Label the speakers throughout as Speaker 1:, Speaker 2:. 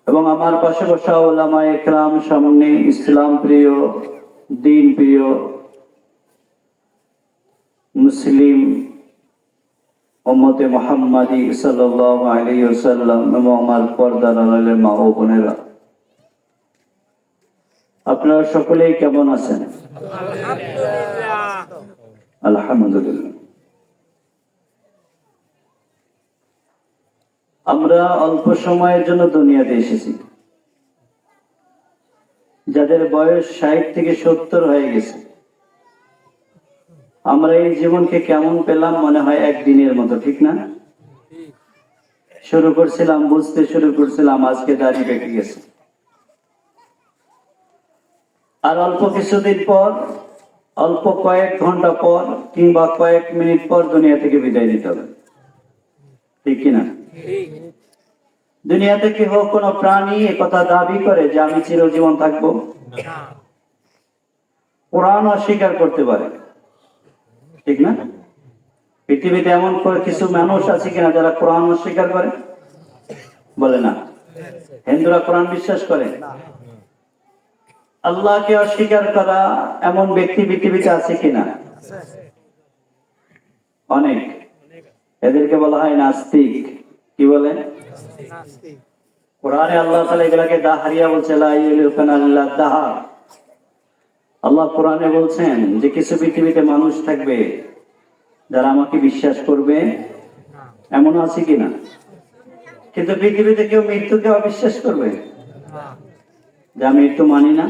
Speaker 1: এবং আমার পাশে বসা উলামায়ে কেরাম, সামনে ইসলাম প্রিয়, দিন প্রিয় মুসলিম উম্মতে মুহাম্মাদি সাল্লাল্লাহু আলাইহি ওয়াসাল্লাম এবং আমার পর্দার আড়ালের মা ও বোনেরা, আপনারা সকলেই কেমন আছেন? আলহামদুলিল্লাহ। আমরা অল্প সময়ের জন্য দুনিয়াতে এসেছি। যাদের বয়স 60 থেকে 70 হয়ে গেছে, আমরা এই জীবনকে কেমন পেলাম মনে হয় একদিনের মতো, ঠিক না? শুরু করছিলাম, বুঝতে শুরু করছিলাম, আজকে দাড়ি পেকে গেছে। আর অল্প কিছুদিন পর, অল্প কয়েক ঘন্টা পর কিংবা কয়েক মিনিট পর দুনিয়া থেকে বিদায় নিতে হবে, ঠিক কিনা? দুনিয়াতে কি হোক কোন প্রাণী একথা দাবি করে যে আমি চিরজীবন থাকবো? কোরআন অস্বীকার করতে পারে, ঠিক না? পৃথিবীতে এমন কিছু মানুষ আছে কিনা যারা কোরআন অস্বীকার করে? বলে না। হিন্দুরা কোরআন বিশ্বাস করে? আল্লাহকে অস্বীকার করা এমন ব্যক্তি পৃথিবীতে আছে কিনা? অনেক। এদেরকে বলা হয় নাস্তিক। কি বলে? কোরআনে আল্লাহ তাআলা এগুলাকে দাহারিয়া বলছে, লা ইলাহা ইল্লাল্লাহ দাহার। আল্লাহ কোরআনে বলছেন যে কিছু পৃথিবীতে মানুষ থাকবে যারা আমাকে বিশ্বাস করবে, এমন আছে কিনা? কিন্তু পৃথিবীতে কেউ মৃত্যুকে অবিশ্বাস করবে? যে আমি মৃত্যু মানি না।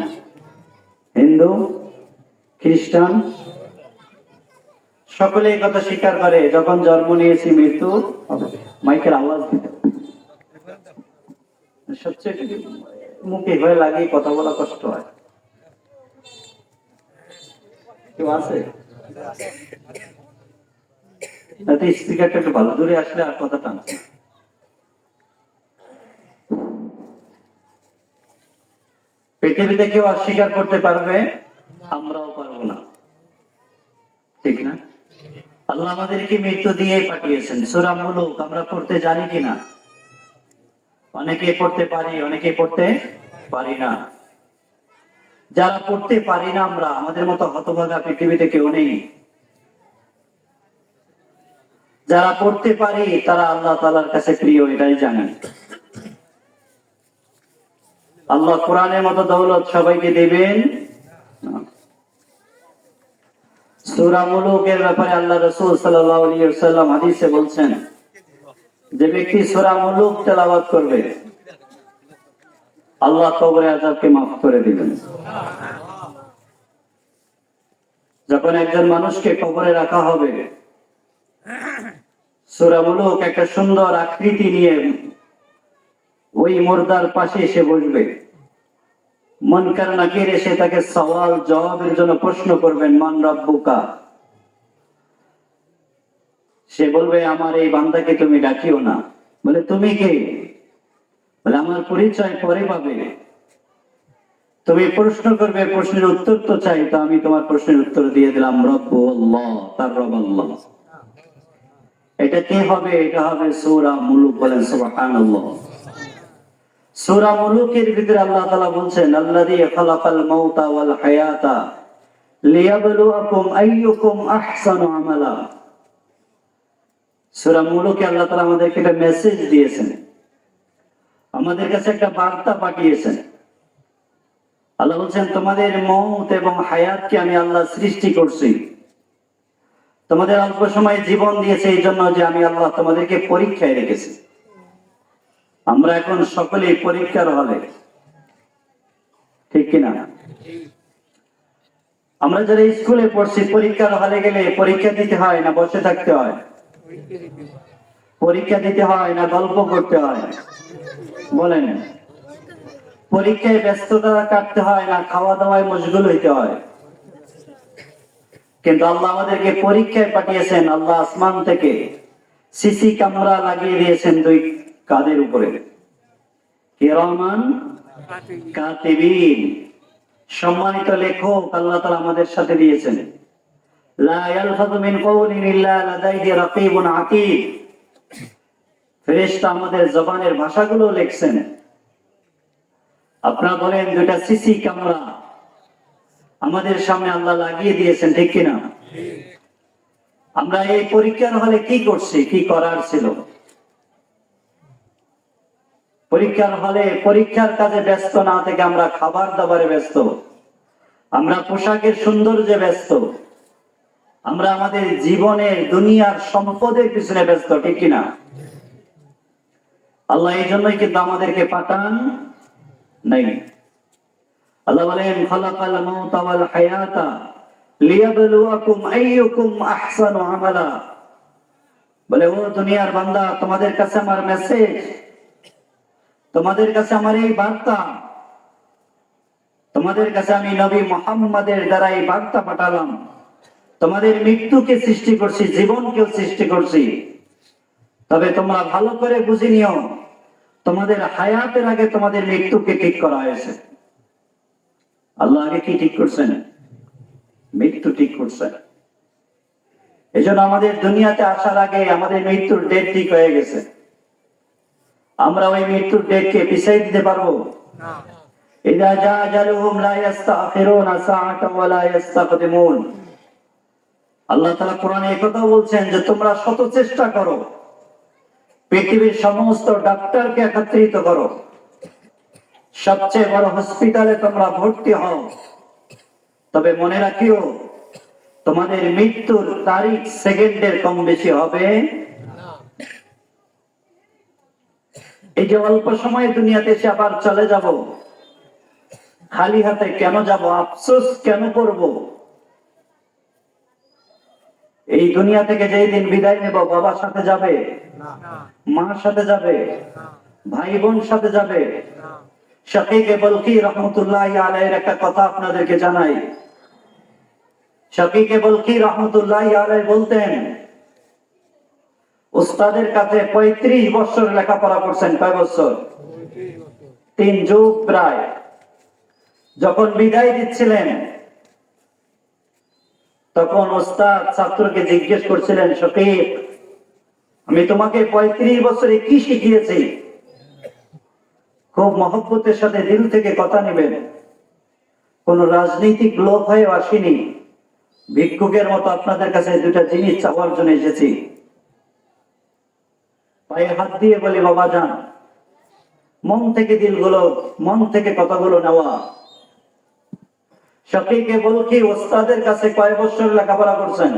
Speaker 1: হিন্দু, খ্রিস্টান সকলে এই কথা স্বীকার করে, যখন জন্ম নিয়েছি মৃত্যু মাইকের আওয়াজ দিতে সবচেয়ে মুখে হয়ে লাগে, কথা বলা কষ্ট হয়। কেউ আছে? স্পিকারটা একটু ভালো দূরে আসলে আর কথা টানছে। পৃথিবীতে কেউ অস্বীকার করতে পারবে, আমরাও পারবো না, ঠিক না? আল্লাহ আমাদেরকে মৃত্যু দিয়ে পাঠিয়েছেন। সূরা মুলুক আমরা পড়তে জানি কিনা? অনেকে পড়তে পারি, অনেকে পড়তে পারি না। যারা পড়তে পারি না আমরা, আমাদের মতো হতভাগা পৃথিবীতে কেউ নেই। যারা পড়তে পারি তারা আল্লাহ তাআলার কাছে প্রিয়, এটাই জানি। আল্লাহ কোরআনের মতো দৌলত সবাইকে দেবেন। সূরা মুলুকের ব্যাপারে আল্লাহ রাসূল সাল্লাল্লাহু আলাইহি ওয়াসাল্লাম হাদিসে বলছেন, যে ব্যক্তি সূরা মুলুক তেলাওয়াত করবে আল্লাহ কবরে আযাবকে মাফ করে দিবেন। যখন একজন মানুষকে কবরে রাখা হবে, সূরা মুলুক একটা সুন্দর আকৃতি নিয়ে ওই মুর্দার পাশে এসে বসবে। মুনকার নাকির এসে তাকে সওয়াল জবাবের জন্য প্রশ্ন করবেন, মান রাব্বুকা। সে বলবে, আমার এই বান্দাকে তুমি ডাকিও না। বলে, তুমি কে? বলে, আমার পরিচয় পরে পাবে। তুমি প্রশ্ন করবে, প্রশ্নের উত্তর তো চাই, তো আমি তোমার প্রশ্নের উত্তর দিয়ে দিলাম, রব্বু আল্লাহ, তার রব আল্লাহ। এটা কে হবে? এটা হবে সূরা মুলুক। বলেন সুবহানাল্লাহ। সূরা মুলুকের ভিতরে আল্লাহ তাআলা বলছেন, আল্লাযী খালাকাল মাউতা ওয়াল হায়াতা লিয়াবলুয়াকুম আইয়ুকুম আহসানু আমালা। সূরা মুলুকে আল্লাহ তাআলা আমাদেরকে একটা মেসেজ দিয়েছেন, আমাদের কাছে একটা বার্তা পাঠিয়েছেন। আল্লাহ বলছেন, তোমাদের মউত এবং হায়াতকে আমি আল্লাহ সৃষ্টি করছি, তোমাদের অল্প সময় জীবন দিয়েছে এই জন্য যে আমি আল্লাহ তোমাদেরকে পরীক্ষায় রেখেছি। আমরা এখন সকলেই পরীক্ষার হলে, ঠিক কিনা? আমরা যারা স্কুলে পড়ছি, পরীক্ষার হলে গেলে পরীক্ষা দিতে হয় না বসে থাকতে হয়? পরীক্ষা দিতে হয় না গল্প করতে হয়? বলেন। পরীক্ষায় ব্যস্ততা কাটতে হয় না খাওয়া দাওয়ায় মশগুল হইতে হয়? কিন্তু আল্লাহ আমাদেরকে পরীক্ষায় পাঠিয়েছেন। আল্লাহ আসমান থেকে সিসি ক্যামেরা লাগিয়ে দিয়েছেন দুই কাঁধের উপরে, কিরামান কাতিবিন, সম্মানিত লেখক আল্লাহ তাআলা আমাদের সাথে দিয়েছেন। লা ইয়ালফাযু মিন কাওলিন ইল্লা লাদাইহি রাকীবুন আতীদ। ফেরেশতা আমাদের জবানের ভাষাগুলো লিখছেন। আপনারা বলেন দুইটা সিসি ক্যামেরা আমাদের সামনে আল্লাহ লাগিয়ে দিয়েছেন, ঠিক কিনা? আমরা এই পরীক্ষার হলে কি করছি, কি করার ছিল? পরীক্ষার হলে পরীক্ষার কাজে ব্যস্ত না থেকে আমরা খাবার দাবারে ব্যস্ত, আমরা পোশাকের সৌন্দর্যে ব্যস্ত, আমরা আমাদের জীবনের দুনিয়ার সম্পদের পিছনে ব্যস্ত, ঠিক কিনা? আল্লাহ এই জন্যই কিন্তু আমাদেরকে পাঠান নাই। আল্লাহ বলেন খালাকাল মাউতা ওয়াল হায়াতা লিয়াবলুয়াকুম আইয়ুকুম আহসানু আমালা। বলে ও দুনিয়ার বান্দা, তোমাদের কাছে আমার মেসেজ, তোমাদের কাছে আমার এই বার্তা, তোমাদের কাছে আমি নবী মুহাম্মাদের দ্বারা এই বার্তা পাঠালাম। তোমাদের মৃত্যুকে সৃষ্টি করছি, জীবনকেও সৃষ্টি করছি, তবে তোমরা ভালো করে বুঝে নিও, তোমাদের হায়াতের আগে তোমাদের মৃত্যুকে ঠিক করা হয়েছে। আল্লাহ আগে কি ঠিক করছেন? মৃত্যু ঠিক করছেন। এই জন্য আমাদের দুনিয়াতে আসার আগে আমাদের মৃত্যুর ডেট ঠিক হয়ে গেছে। আমরা ওই মৃত্যুর ডেটকে পিছাই দিতে পারবো? ইযা জা আজালুহুম লা ইস্তাখিরুনা সাআতান ওয়া লা ইস্তাকদিমুন। আল্লাহ তাআলা কোরআনে একথা বলছেন যে তোমরা শত চেষ্টা করো, পৃথিবীর সমস্ত ডাক্তারকে একত্রিত করো, সবচেয়ে বড় হসপিটালে তোমরা ভর্তি হও, তবে মনে রাখিও তোমাদের মৃত্যুর তারিখ সেকেন্ডের কম বেশি হবে না। এই যে অল্প সময় দুনিয়াতে এসে আবার চলে যাব, খালি হাতে কেন যাব, আফসোস কেন করব? এই দুনিয়া থেকে যেই দিন বিদায় নেব, বাবার সাথে যাবে, মার সাথে যাবে, ভাই বোন সাথে যাবে। শাকিক বলকি রহমতুল্লাহি আলাইহির একটা কথা আপনাদেরকে জানাই। শাকিক বলকি রহমতুল্লাহি আলাইহি বলতেন, উস্তাদের কাছে 35 বছর লেখাপড়া করছেন। কয় বছর? 3 যুগ প্রায়। যখন বিদায় দিচ্ছিলেন তখন উস্তাদ ছাত্রকে জিজ্ঞেস করছিলেন, শাকিক, আমি তোমাকে 35 বছরে কি শিখিয়েছি? খুব মহব্বতের সাথে দিল থেকে কথা নেবেন, কোন রাজনৈতিক লোক হয়ে আসিনি, ভিক্ষুকের মতো আপনাদের কাছে দুটা জিনিস চাওয়ার জন্য এসেছি। পায়ে হাত দিয়ে বলি, বাবা যান, মন থেকে দিলগুলো, মন থেকে কথাগুলো নেওয়া। শাকিকে বলকি ওস্তাদের কাছে কয় বছর লেখাপড়া করছেন?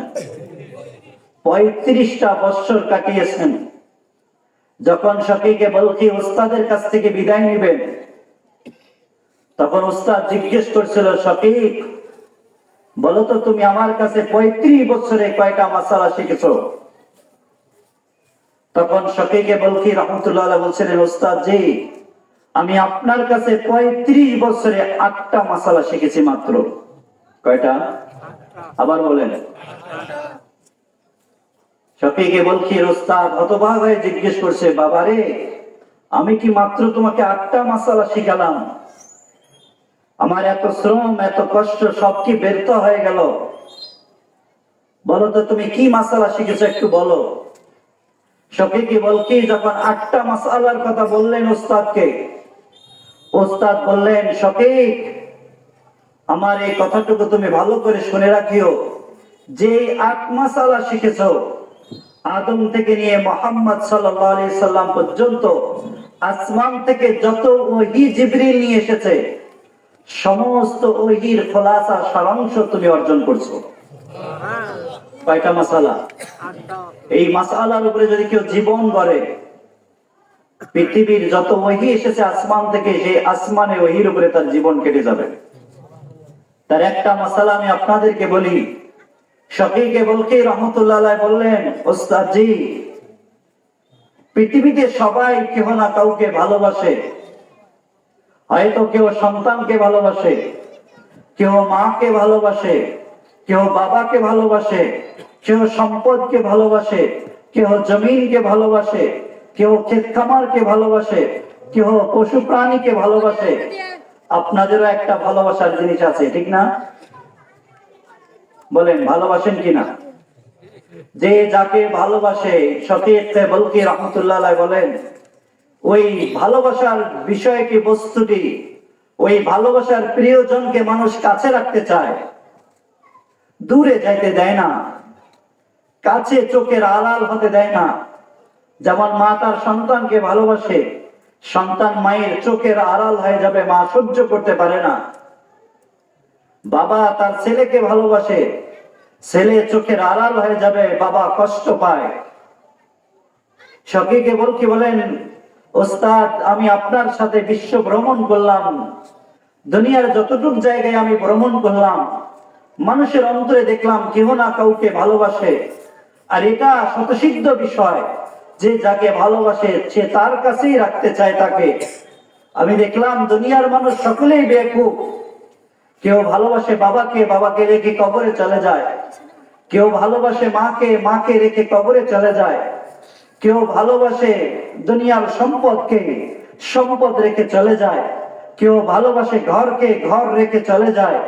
Speaker 1: 35টা বছর কাটিয়েছেন। যখন শাকিকে বলকি ওস্তাদের কাছ থেকে বিদায় নেবেন, তখন ওস্তাদ জিজ্ঞেস করছিল, শাকিক বলো তো তুমি আমার কাছে 35 বছরে কয়টা মাসালা শিখেছো? তখন শাকিকে বলকি রহমতুল্লাহ আলাইহি বলছিলেন, ওস্তাদ জি, আমি আপনার কাছে 35 বছরে 8টা মাসালা শিখেছি মাত্র। কয়টা? আবার বলেন। শাকিকে বলকি ওস্তাদ হতবাক হয়ে জিজ্ঞেস করছে, বাবারে, আমি কি মাত্র তোমাকে 8টা মাসালা শিখালাম? আমার এত শ্রম, এত কষ্ট সব কি ব্যর্থ হয়ে গেল? বলো তো তুমি কি মাসালা শিখেছো, একটু বলো। শাকিকে বলকি যখন 8টা মাসালার কথা বললেন ওস্তাদকে, ওস্তাদ বললেন, শাকিক আমার এই কথাটুকু তুমি ভালো করে শুনে রাখিও, যে 8 মাসালা শিখেছো, আদম থেকে নিয়ে মুহাম্মদ সাল্লাল্লাহু আলাইহি সাল্লাম পর্যন্ত আসমান থেকে যত ওহী জিবরিল নিয়ে এসেছে, সমস্ত ওহীর খোলাসা, সারাংশ তুমি অর্জন করছো। কয়টা মাসালা? এই মাসালার উপরে যদি কেউ জীবন গড়ে, পৃথিবীর যত ওহী এসেছে আসমান থেকে, সেই আসমানে ওহীর উপরে তার জীবন কেটে যাবে। তার একটা মাসালা আমি আপনাদেরকে বলি। শাকিকে বলকি রহমতুল্লাহ আলাইহি বললেন, ওস্তাদ জি, পৃথিবীতে সবাই কেহ না কাউকে ভালোবাসে। হয়তো কেউ সন্তানকে ভালোবাসে, কেউ মাকে ভালোবাসে, কেউ বাবাকে ভালোবাসে, কেউ সম্পদকে ভালোবাসে, কেউ জমিনকে ভালোবাসে, কেউ ক্ষেত খামারকে ভালোবাসে, কেউ পশু প্রাণীকে ভালোবাসে। আপনাদেরও একটা ভালোবাসার জিনিস আছে, ঠিক না? বলেন, ভালোবাসেন কিনা? যে যাকে ভালোবাসে, শাকিক বলকি রহমতুল্লাহ আলাইহি বলেন, ওই ভালোবাসার বিষয়টি, বস্তুটি ওই ভালোবাসার প্রিয়জনকে মানুষ কাছে রাখতে চায়, দূরে যাইতে দেয় না, কাছে চোখের আড়াল হতে দেয় না। যেমন মা তার সন্তানকে ভালোবাসে, সন্তান মায়ের চোখের আড়াল হয়ে যাবে, মা সহ্য করতে পারে না। বাবা তার ছেলেকে ভালোবাসে, ছেলে চোখের আড়াল হয়ে যাবে, বাবা কষ্ট পায়। শফিকে বলকি বলেন, ওস্তাদ আমি আপনার সাথে বিশ্ব ভ্রমণ করলাম, দুনিয়ার যতটুক জায়গায় আমি ভ্রমণ করলাম, মানুষের অন্তরে দেখলাম কেহ না কাউকে ভালোবাসে। আর এটা শতসিদ্ধ বিষয় যে যাকে ভালোবাসে সে তার কাছেই রাখতে চায় তাকে। আমি দেখলাম দুনিয়ার মানুষ সকলেই বেকুব। কেউ ভালোবাসে বাবাকে, বাবাকে রেখে কবরে চলে যায়। কেউ ভালোবাসে মাকে, মাকে রেখে কবরে চলে যায়। কেউ ভালোবাসে দুনিয়ার সম্পদকে, সম্পদ রেখে চলে যায়। কেউ ভালোবাসে ঘরকে, ঘর রেখে চলে যায়।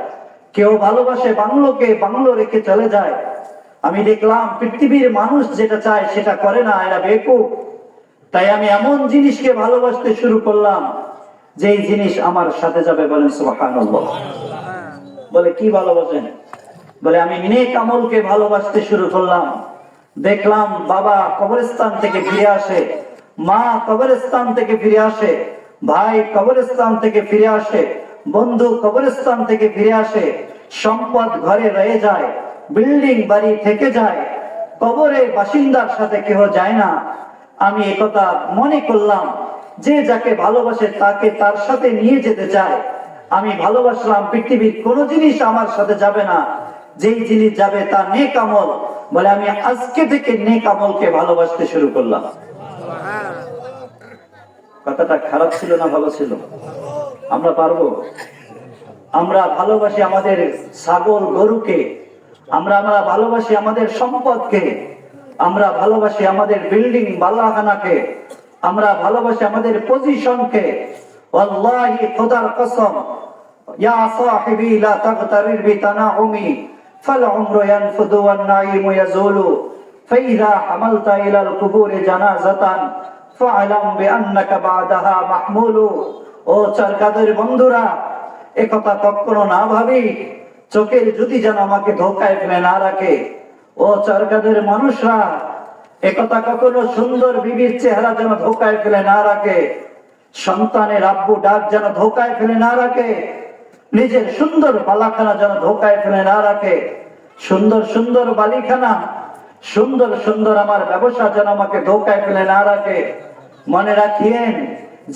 Speaker 1: কেউ ভালোবাসে বাংলোকে, বাংলো রেখে চলে যায়। আমি দেখলাম পৃথিবীর মানুষ যেটা চায় সেটা করে না, এরা বেকুব। তাই আমি এমন জিনিসকে ভালোবাসতে শুরু করলাম যেই জিনিস আমার সাথে যাবে। বলেন সুবহানাল্লাহ। বলে কি ভালোবাসেন? বলে আমি নেক আমলকে ভালোবাসতে শুরু করলাম। দেখলাম বাবা কবরস্থান থেকে ফিরে আসে, মা কবরস্থান থেকে ফিরে আসে, ভাই কবরস্থান থেকে ফিরে আসে, বন্ধু কবরস্থান থেকে ফিরে আসে, সম্পদ ঘরে রয়ে যায়, বিল্ডিং বাড়ি থেকে যায়, কবরে বাসিন্দার সাথে কেহ যায় না। আমি একথা মনে করলাম যে যাকে ভালোবাসে তাকে তার সাথে নিয়ে যেতে চায়। আমি ভালোবাসলাম পৃথিবীর কোন জিনিস আমার সাথে যাবে না, যেই জিনিস যাবে তা নেক আমল। বলে আমি আজকে থেকে নেক আমলকে ভালোবাসতে শুরু করলাম। কথাটা খারাপ ছিল না ভালো ছিল? আমরা পারবো? আমরা ভালোবাসি আমাদের ছাগল গরুকে, আমরা ভালোবাসি আমাদের সম্পদকে, আমরা ভালোবাসি আমাদের বিল্ডিং বালাখানাকে, আমরা ভালোবাসি আমাদের পজিশনকে। ওয়াল্লাহি খোদার কসম, ইয়া সাহিবি লা তাগতারির বিতানাউমি ফাল উমরু ইয়ানফুদু ওয়ান নাঈমু ইয়াজুলু ফাইযা হামালতা ইলাল কুবুরি জানাজাতান ফাআলাম বিআন্নাকা বাদাহা মাহমুলু। ও চারকাদের বন্ধুরা, একথা কখনো না ভাবি চোখের যদি যেন আমাকে ধোকায় ফেলে না রাখে। ও চারকাদের মানুষরা, একথা কখনো সুন্দর বিবির চেহারা যেন ধোকায় ফেলে না রাখে, সন্তানের আব্বু ডাক যেন ধোকায় ফেলে না রাখে, নিজের সুন্দর বালাখানা যেন ধোকায় ফেলে না রাখে। সুন্দর সুন্দর বালিখানা, সুন্দর সুন্দর আমার ব্যবসা যেন আমাকে ধোকায় ফেলে না রাখে। মনে রাখিয়েন,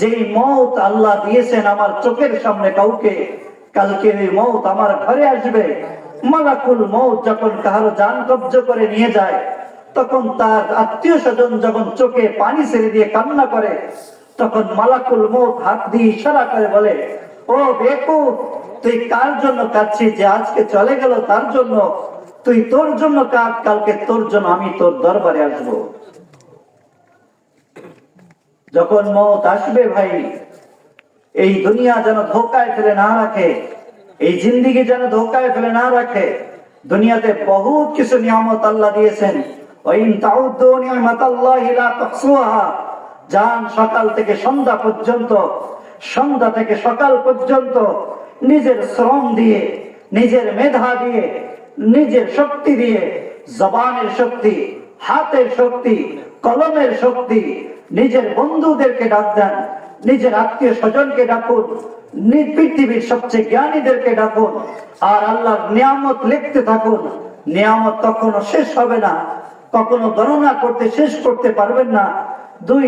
Speaker 1: যেই মৌত আল্লাহ দিয়েছেন আমার চোখের সামনে কাউকে, কালকে ওই মৌত আমার ঘরে আসবে। মালাকুল মৌত যখন কাহারো জান কব্জ করে নিয়ে যায়, তখন তার আত্মীয় স্বজন যখন চোখে পানি ছেড়ে দিয়ে কান্না করে, তখন মালাকুল মৌত হাত দিয়ে ইশারা করে বলে, ও বেকুব, তুই কার জন্য কাঁদছিস? যে আজকে চলে গেল তার জন্য। তুই তোর জন্য কাঁদ, কালকে তোর জন্য আমি তোর দরবারে আসবো। যখন মৌত আসবে ভাই, এই দুনিয়া যেন ধোকায় ফেলে না রাখে, এই জিন্দিগি যেন ধোকায় ফেলে না রাখে। দুনিয়াতে বহুত কিছু নিয়ামত আল্লাহ দিয়েছেন। ওয়াইন তাউদ্দু নি'মাতাল্লাহি লা তুহসুহা। জান সকাল থেকে সন্ধ্যা পর্যন্ত, সন্ধ্যা থেকে সকাল পর্যন্ত নিজের শ্রম দিয়ে, নিজের মেধা দিয়ে, নিজের শক্তি দিয়ে, জবানের শক্তি, হাতের শক্তি, কলমের শক্তি, নিজের বন্ধুদেরকে ডাক দেন, নিজের আত্মীয় স্বজনকে ডাকুন, পৃথিবীর সবচেয়ে জ্ঞানীদেরকে ডাকুন, আর আল্লাহর নিয়ামত লিখতে থাকুন। নিয়ামত কখনো শেষ হবে না, কখনো গণনা করতে শেষ করতে পারবেন না। দুই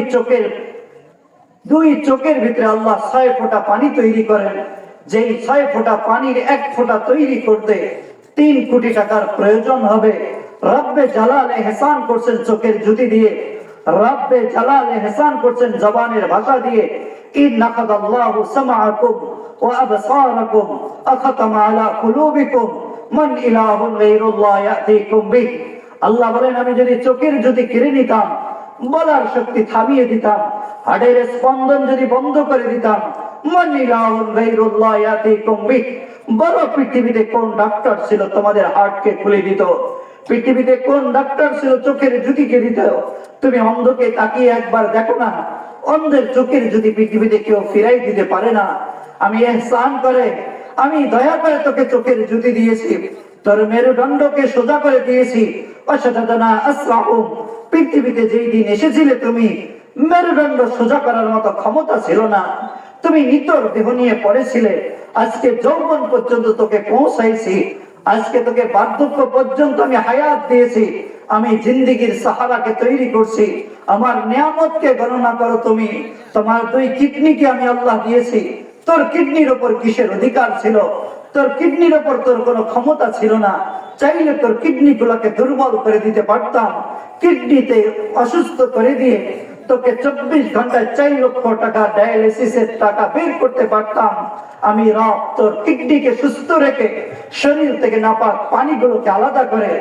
Speaker 1: চোখের ভিতরে আল্লাহ 6 ফোঁটা পানি তৈরি করেন। যেই 6 ফোঁটা পানির 1 ফোঁটা তৈরি করতে 3 কোটি টাকার প্রয়োজন হবে। রব্বে জালাল এহসান করছেন চোখের জ্যোতি দিয়ে, রব্বে জালাল এহসান করছেন জবানের ভাষা দিয়ে। ইন্নাকাদাল্লাহু সামাআকুম ওয়া আবসারাকুম আখাতামা আলা কুলুবিকুম মান ইলাহুন গায়রুল্লাহ ইয়াতিকুম বিহ। আল্লাহ বলেন, আমি যদি চোখের জ্যোতি কেড়ে নিতাম, বলার শক্তি থামিয়ে দিতাম, হাড়ের স্পন্দন যদি বন্ধ করে দিতাম, মান ইলাহুন গায়রুল্লাহ ইয়াতিকুম বিহ। বলো পৃথিবীতে কোন ডাক্তার ছিল তোমাদের হার্টকে খুলে দিত? পৃথিবীতে কোন ডাক্তার ছিল চোখের জ্যোতিকে দিত? তুমি অন্ধকে তাকিয়ে একবার দেখো না, অন্ধের চোখের জ্যোতি পৃথিবীতে কেউ ফিরাই দিতে পারে না। আমি ইহসান করে, আমি দয়া করে তোকে চোখের জ্যোতি দিয়েছি, তোর মেরুদণ্ডকে সোজা করে দিয়েছি। অসাধারণ আসলাম, পৃথিবীতে যেই দিন এসেছিলে তুমি মেরুদণ্ড সোজা করার মতো ক্ষমতা ছিল না, তুমি নিতর দেহ নিয়ে পড়েছিলে। আজকে যৌবন পর্যন্ত তোকে পৌঁছাইছি, আজকে তোকে বার্ধক্য পর্যন্ত আমি হায়াত দিয়েছি, আমি জিন্দেগির সাহারাকে তৈরি করছি। আমার নিয়ামতকে গণনা করো তুমি। তোমার 2 কিডনিকে আমি আল্লাহ দিয়েছি, তোর কিডনির উপর কিসের অধিকার ছিল? তোর কিডনির উপর তোর কোনো ক্ষমতা ছিল না। চাইলে তোর কিডনি গুলাকে দুর্বল করে দিতে পারতাম, কিডনিতে অসুস্থ করে দিয়ে তোকে 24 ঘন্টায় 4 লক্ষ টাকা ডায়ালিসিসের টাকা বের করতে পারতাম। আমি রব তোর কিডনিকে সুস্থ রেখে শরীর থেকে নাপাক পানিগুলোকে আলাদা করে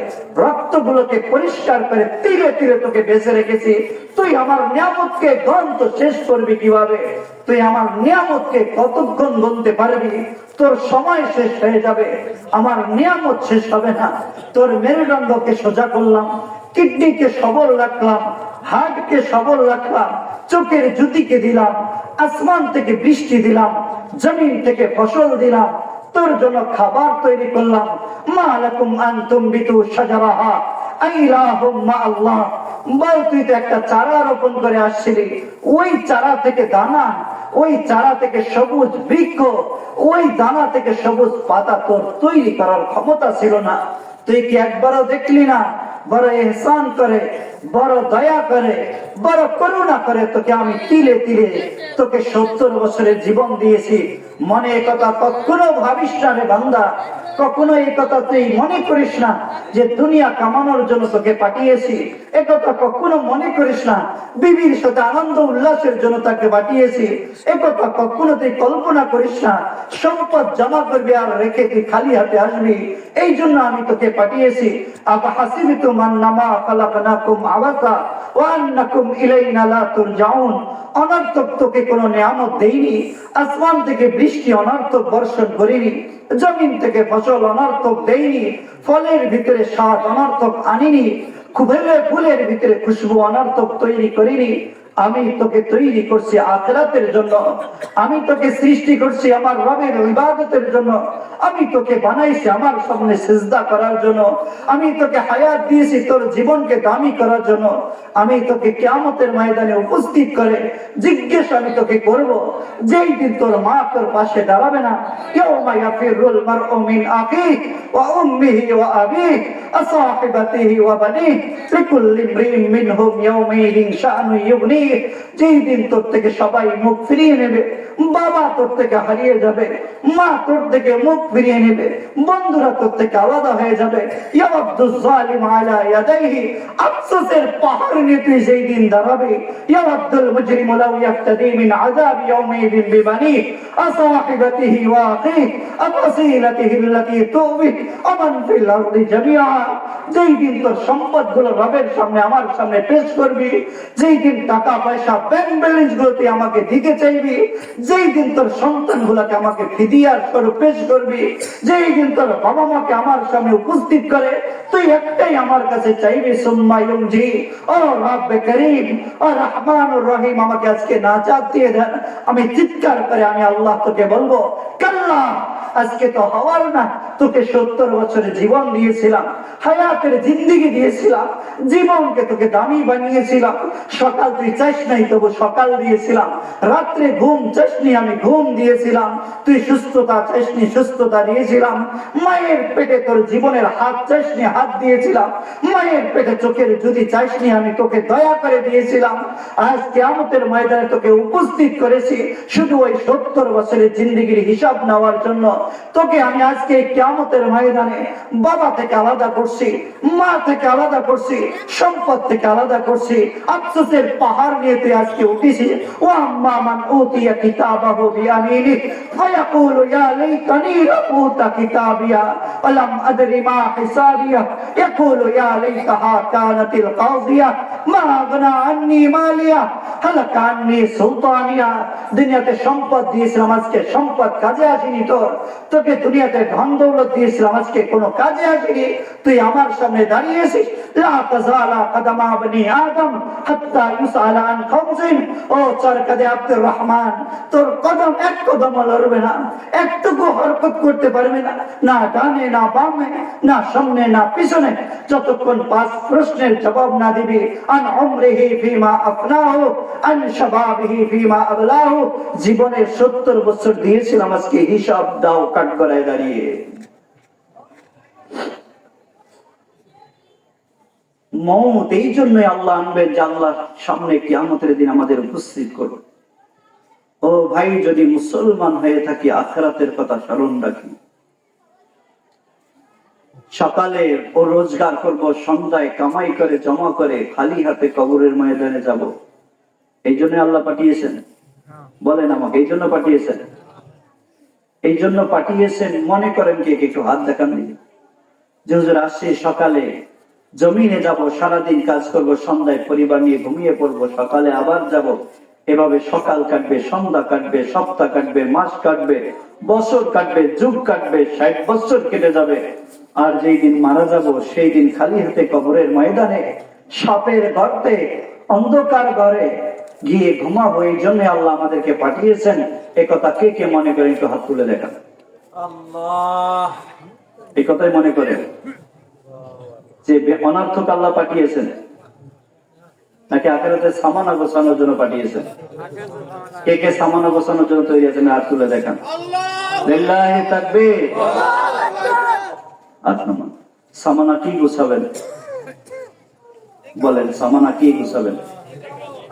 Speaker 1: রক্তগুলোকে পরিষ্কার করে তীরে তীরে তোকে বেঁচে রেখেছি। তুই আমার নিয়ামতকে গন্ত শেষ করবি কিভাবে? তুই আমার নিয়ামতকে কতক্ষণ গুনতে পারবি? তোর সময় শেষ হয়ে যাবে, আমার নিয়ামত শেষ হবে না। তোর মেরুদণ্ডকে সোজা করলাম, কিডনিকে সবল রাখলাম, হার্টকে সবল রাখলাম, চোখের জ্যোতিকে দিলাম, আসমান থেকে বৃষ্টি দিলাম, জমিন থেকে ফসল দিলাম, তোর জন্য খাবার তৈরি করলাম। মা লাকুম আনতুম বিতু শাজারাহা আইলাহুম মা আল্লাহ। বল, তুই তো একটা চারা রোপণ করে আসছিলি, ওই চারা থেকে দানা, ওই চারা থেকে সবুজ বৃক্ষ, ওই দানা থেকে সবুজ পাতা তোর তৈরি করার ক্ষমতা ছিল না। তুই কি একবারও দেখলি না? বড় ইহসান করে, বড় দয়া করে, বড় করুণা করে তোকে আমি তিলে তিলে তোকে 70 বছরের জীবন দিয়েছি। মনে একথা কখনো ভাবিস না রে বান্দা, কখনো এই কথা তুই মনে করিস না যে দুনিয়া কামানোর জন্য তোকে পাঠিয়েছি। একথা কখনো মনে করিস না বিবির সাথে আনন্দ উল্লাসের জন্য তাকে পাঠিয়েছি। একথা কখনো তুই কল্পনা করিস না সম্পদ জমা করবি আর রেখে তুই খালি হাতে আসবি। এই জন্য আমি তোকে পাঠিয়েছি। আবা হাসিবিতুম আন্নামা খালাকনাকুম আবাসা ওয়া আন্নাকুম ইলাইনা লা তুরজাউন। অনর্থক তোকে কোনো নিয়ামত দেইনি, আসমান থেকে বৃষ্টি অনর্থক বর্ষণ করিনি, জমিন থেকে ফসল অনর্থক দেইনি, ফলের ভিতরে স্বাদ অনর্থক আনিনি, ফুলের ভিতরে খুশবু অনর্থক তৈরি করিনি। আমি তোকে তৈরি করছি আখিরাতের জন্য, আমি তোকে সৃষ্টি করছি আমার রবের ইবাদতের জন্য, আমি তোকে বানাইছি আমার সামনে সিজদা করার জন্য, আমি তোকে হায়াত দিয়েছি তোর জীবনকে দামি করার জন্য। আমি তোকে কিয়ামতের ময়দানে উপস্থিত করে জিজ্ঞেস আমি তোকে করব, যেই দিন তোর মা তোর পাশে দাঁড়াবে না, ইয়াউমা ইয়াফিরুল মারউ মিন আখিহি ওয়া উম্মিহি ওয়া আবিহি ওয়া সাহিবাতিহি ওয়া বানিহি লিকুল্লি ইমরিইন মিনহুম ইয়াউমাইযিন শাআনু ইউগনি। যেই দিন তোর থেকে সবাই মুখ ফিরিয়ে নেবে, বাবা তোর থেকে হারিয়ে যাবে, মা তোর থেকে মুখ ফিরিয়ে নেবে, বন্ধুরা তোর থেকে আলাদা হয়ে যাবে। ইয়াবদুজ জালিম আলা ইয়াদাইহি, আফসোসের পাহাড় নিয়ে তুই যেই দিন দাঁড়াবে। ইয়াবদুল মুজরিমু লাউ ইয়াফতাদি মিন আযাব ইয়াউমাইযিন বিবানিহি আসাহিবাতিহি ওয়া আখিহি আফাসিলাতিহি আল্লাতী তুবি আমান ফিল আরদি জামিআ। যেই দিন তোর সম্পদগুলো রবের সামনে আমার সামনে পেশ করবি, যেই দিন টাকা পয়সা ব্যাংক ব্যালেন্স গুলোতে আমাকে দিতে চাইবি, যেই দিন তোর সন্তান গুলাকে আমাকে ফিদিয়ার স্বরূপ পেশ করবি, যেই দিন তোর বাবা মাকে আমার সামনে উপস্থিত করে তুই একটাই আমার কাছে চাইবি, সুম্মা ইউনজি, ও রব্বে করিম ও রহমানুর রহিম, আমাকে আজকে নাজাত দিয়ে দেন। আমি চিৎকার করে আমি আল্লাহ তোকে বলবো, কাল্লা, আজকে তো হওয়ার না। তোকে 70 বছরের জীবন দিয়েছিলাম, হায়াতের জিন্দেগি দিয়েছিলাম, জীবনকে তোকে দামি বানিয়েছিলাম। সকাল তুই চাস নাই তবু সকাল দিয়েছিলাম, রাত্রে ঘুম চাসনি আমি ঘুম দিয়েছিলাম, তুই সুস্থতা চাসনি সুস্থতা দিয়েছিলাম, মায়ের পেটে তোর জীবনের হাত চাসনি হাত দিয়েছিলাম, মায়ের পেটে চোখের যদি চাসনি আমি তোকে দয়া করে দিয়েছিলাম। আজ কিয়ামতের ময়দানে তোকে উপস্থিত করেছি শুধু ওই 70 বছরের জিন্দেগির হিসাব নেওয়ার জন্য। তোকে আমি আজকে কিয়ামতের ময়দানে বাবা থেকে আলাদা করছি, মা থেকে আলাদা করছি, সম্পদ থেকে আলাদা করছি। আফসোসের পাহাড় নিয়ে তুই আজকে উঠেছিস। ও আম্মা মান উতিয়া কিতাবাহু বিয়ামিনি ফায়াকুলু ইয়া লাইতানি লাউতা কিতাবিয়া ওয়ালাম আদরি মা হিসাবিয়া ইয়াকুলু ইয়া লাইতাহা কানাতিল কাযিয়া মা আগনা আন্নি মালিয়া হালাকা আন্নি সুলতানিয়া। দুনিয়াতে সম্পদ দিয়েছিলাম, আজকে সম্পদ কাজে আসে আসেনি তোর, তোকে দুনিয়াতে ধন দৌলত দিয়েছিলাম, আজকে কোনো কাজে আসেনি, তুই আমার সামনে দাঁড়িয়েছিস। লা তাযালা কদমা বনি আদম হাত্তা ইউসালা আন খামসিন। ও চরকাদে আব্দুর রহমান, তোর কদম এক কদম লড়বে না, একটুকু হরকত করতে পারবে না, না ডানে না বামে, না সামনে না পিছনে, যতক্ষণ 5 প্রশ্নের জবাব না দিবি। আন উমরিহি ফিমা আফনাহু আন শাবাবিহি ফিমা আবলাহু। জীবনে 70 বছর দিয়েছিলাম, আজকে হিসাব দাও কাঠগড়ায় দাঁড়িয়ে। মওত এই জন্যই আল্লাহ আনবেন যে আল্লাহর সামনে কিয়ামতের দিন আমাদের উপস্থিত করবে। ও ভাই, যদি মুসলমান হয়ে থাকি আখিরাতের কথা স্মরণ রাখি। সকালে ও রোজগার করব, সন্ধ্যায় কামাই করে জমা করে খালি হাতে কবরের ময়দানে যাব। এই জন্য আল্লাহ পাঠিয়েছেন? বলেন আমাকে, এই জন্য পাঠিয়েছেন? এই জন্য পাঠিয়েছেন মনে করেন কে? একটু হাত দেখান দিন। যে হুজুর আসছে, সকালে জমিনে যাব, সারাদিন কাজ করব, সন্ধ্যায় পরিবার নিয়ে ঘুমিয়ে পড়বো, সকালে আবার যাব। এভাবে সকাল কাটবে, সন্ধ্যা কাটবে, সপ্তাহ কাটবে, মাস কাটবে, বছর কাটবে, যুগ কাটবে, 60 বছর কেটে যাবে। আর যেই দিন মারা যাব সেই দিন খালি হাতে কবরের ময়দানে সাপের গর্তে অন্ধকার ঘরে গিয়ে ঘুমাবো। এই জন্য আল্লাহ আমাদেরকে পাঠিয়েছেন। একথা কে কে মনে করেন? একটু হাত তুলে দেখান। আল্লাহ এই কথাই মনে করেন যে অনর্থক আল্লাহ পাঠিয়েছেন, নাকি আখিরাতে সামানা গোছানোর জন্য পাঠিয়েছেন? কে কে সামানা গোছানোর জন্য তৈরি আছেন? হাত তুলে দেখান। লিল্লাহি তাকবীর। সামানা কি গুছাবেন? বলেন, সামানা কি গুছাবেন?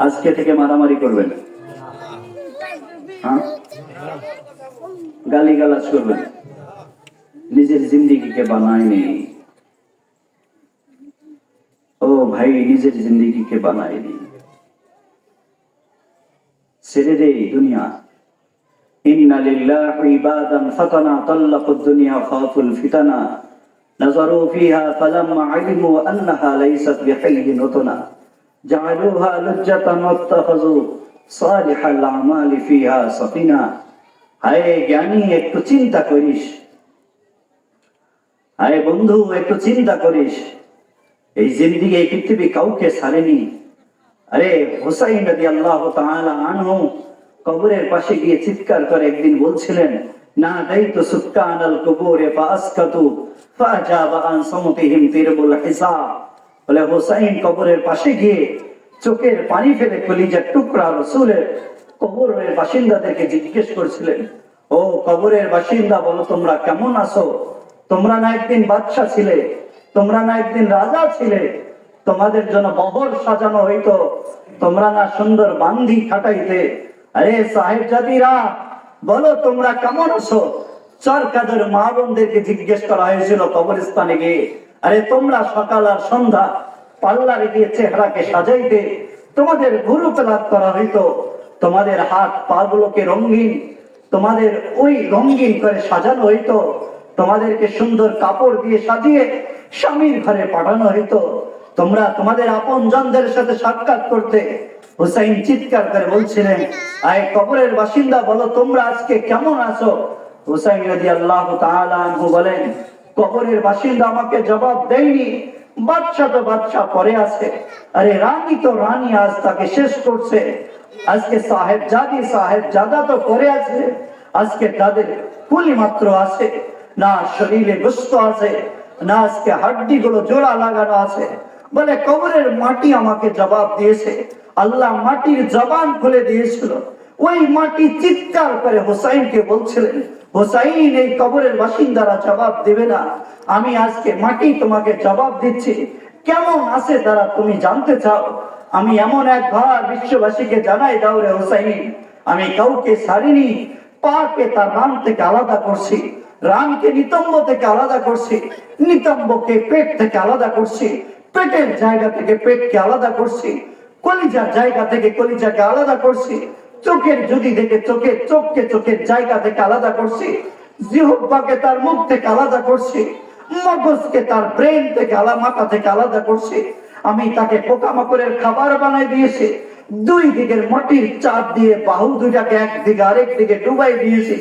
Speaker 1: আজকে থেকে মারামারি করবেন, হ্যাঁ, গালিগালাজ করবেন, নিজের জিন্দেগিকে বানায়নি। ও ভাই, নিজের জিন্দেগিকে বানায়নি, ছেড়ে দে দুনিয়া। ইন্না লিল্লাহি ইবাদান ফাতানা তাল্লাকুদ দুনিয়া খাফুল ফিতানা নাযারু ফিহা ফালাম্মা আলিমু আন্নাহা লাysat বিখাইরিন ওয়াতনা জাআলুহা লুজ্জাতান ওয়াত্তাখাযু সালিহাল আমালি ফিহা সাফিনা। হায় জ্ঞানী, একটু চিন্তা করিস। হায় বন্ধু, একটু চিন্তা করিস। এই জিন্দেগি, এই পৃথিবী কাউকে ছাড়েনি। আরে হুসাইন রাদিয়াল্লাহু তাআলা আনহু কবরের পাশে গিয়ে চিৎকার করে একদিন বলছিলেন, না দাইতু সুকানাল কুবুরে ফাসকাতু ফাজাবা আন সামতিহিম তিরবুল হিসাব। বলে হুসাইন কবরের পাশে গিয়ে চোখের পানি ফেলে কলিজার টুকরা রাসূলের কবরের বাসিন্দাদেরকে জিজ্ঞেস করছিলেন, ও কবরের বাসিন্দা, বলো তোমরা কেমন আছো? তোমরা না একদিন বাদশা ছিলে? তোমরা না একদিন রাজা ছিলে? তোমাদের জন্য বহর সাজানো হইতো, তোমরা না সুন্দর বান্দি খাটাইতে? আরে সাহেবজাদিরা, বলো তোমরা কেমন আছো? চরকাদের মা বোনদেরকে জিজ্ঞেস করা হয়েছিল কবরস্থানে গিয়ে, আরে তোমরা সকাল আর সন্ধ্যা পার্লারে গিয়ে চেহারাকে সাজাইতে, তোমাদের ভুরু পেলাত করা হইতো, তোমাদের হাত পা গুলোকে রঙিন, তোমাদের ওই রঙিন করে সাজানো হইতো, তোমাদেরকে সুন্দর কাপড় দিয়ে সাজিয়ে স্বামীর ঘরে পাঠানো হইতো, তোমরা তোমাদের আপন জনদের সাথে সাক্ষাৎ করতে। হুসাইন চিৎকার করে বলছিলেন, আয় কবরের বাসিন্দা, বলো তোমরা আজকে কেমন আছো? হুসাইন রাদিয়াল্লাহু তাআলা আনহু বলেন, কবরের বাসিন্দা আমাকে জবাব দেয়নি, বাদশা তো বাদশা পরে আছে, আরে রানী তো রানী আজ তাকে শেষ করছে, আজকে সাহেবজাদা তো পরে আছে, আজকে তাদের কুলি মাত্র আছে, না শরীরে গোশত আছে, না আজকে হাড্ডি গুলো জোড়া লাগানো আছে। বলে কবরের মাটি আমাকে জবাব দিয়েছে। আল্লাহ মাটির জবান খুলে দিয়েছিল, ওই মাটি চিৎকার করে হুসাইনকে বলছিলেন, হুসাইন, এই কবরের বাসিন্দারা জবাব দেবে না, আমি আজকে মাটি তোমাকে জবাব দিচ্ছি। কেমন আছে তারা তুমি জানতে চাও? আমি এমন এক ঘর বিশ্ববাসীকে জানাই দাও রে হুসাইন, আমি কাউকে ছাড়িনি, পাকে তার রান থেকে আলাদা করছি, রানকে নিতম্ব থেকে আলাদা করছি, নিতম্বকে পেট থেকে আলাদা করছি, পেটের জায়গা থেকে পেটকে আলাদা করছি, কলিজার জায়গা থেকে কলিজাকে আলাদা করছি, চোখের যদি দেখে চোখকে চোখের জায়গা থেকে আলাদা করছি, জিহ্বাকে তার মুখ থেকে আলাদা করছি, মগজকে তার ব্রেন থেকে মাথা থেকে আলাদা করছি। আমি তাকে পোকামাকড়ের খাবার বানাই দিয়েছি, দুই দিকের মাটির চাপ দিয়ে বাহু দুইটাকে একদিকে আরেক দিকে ডুবাই দিয়েছি,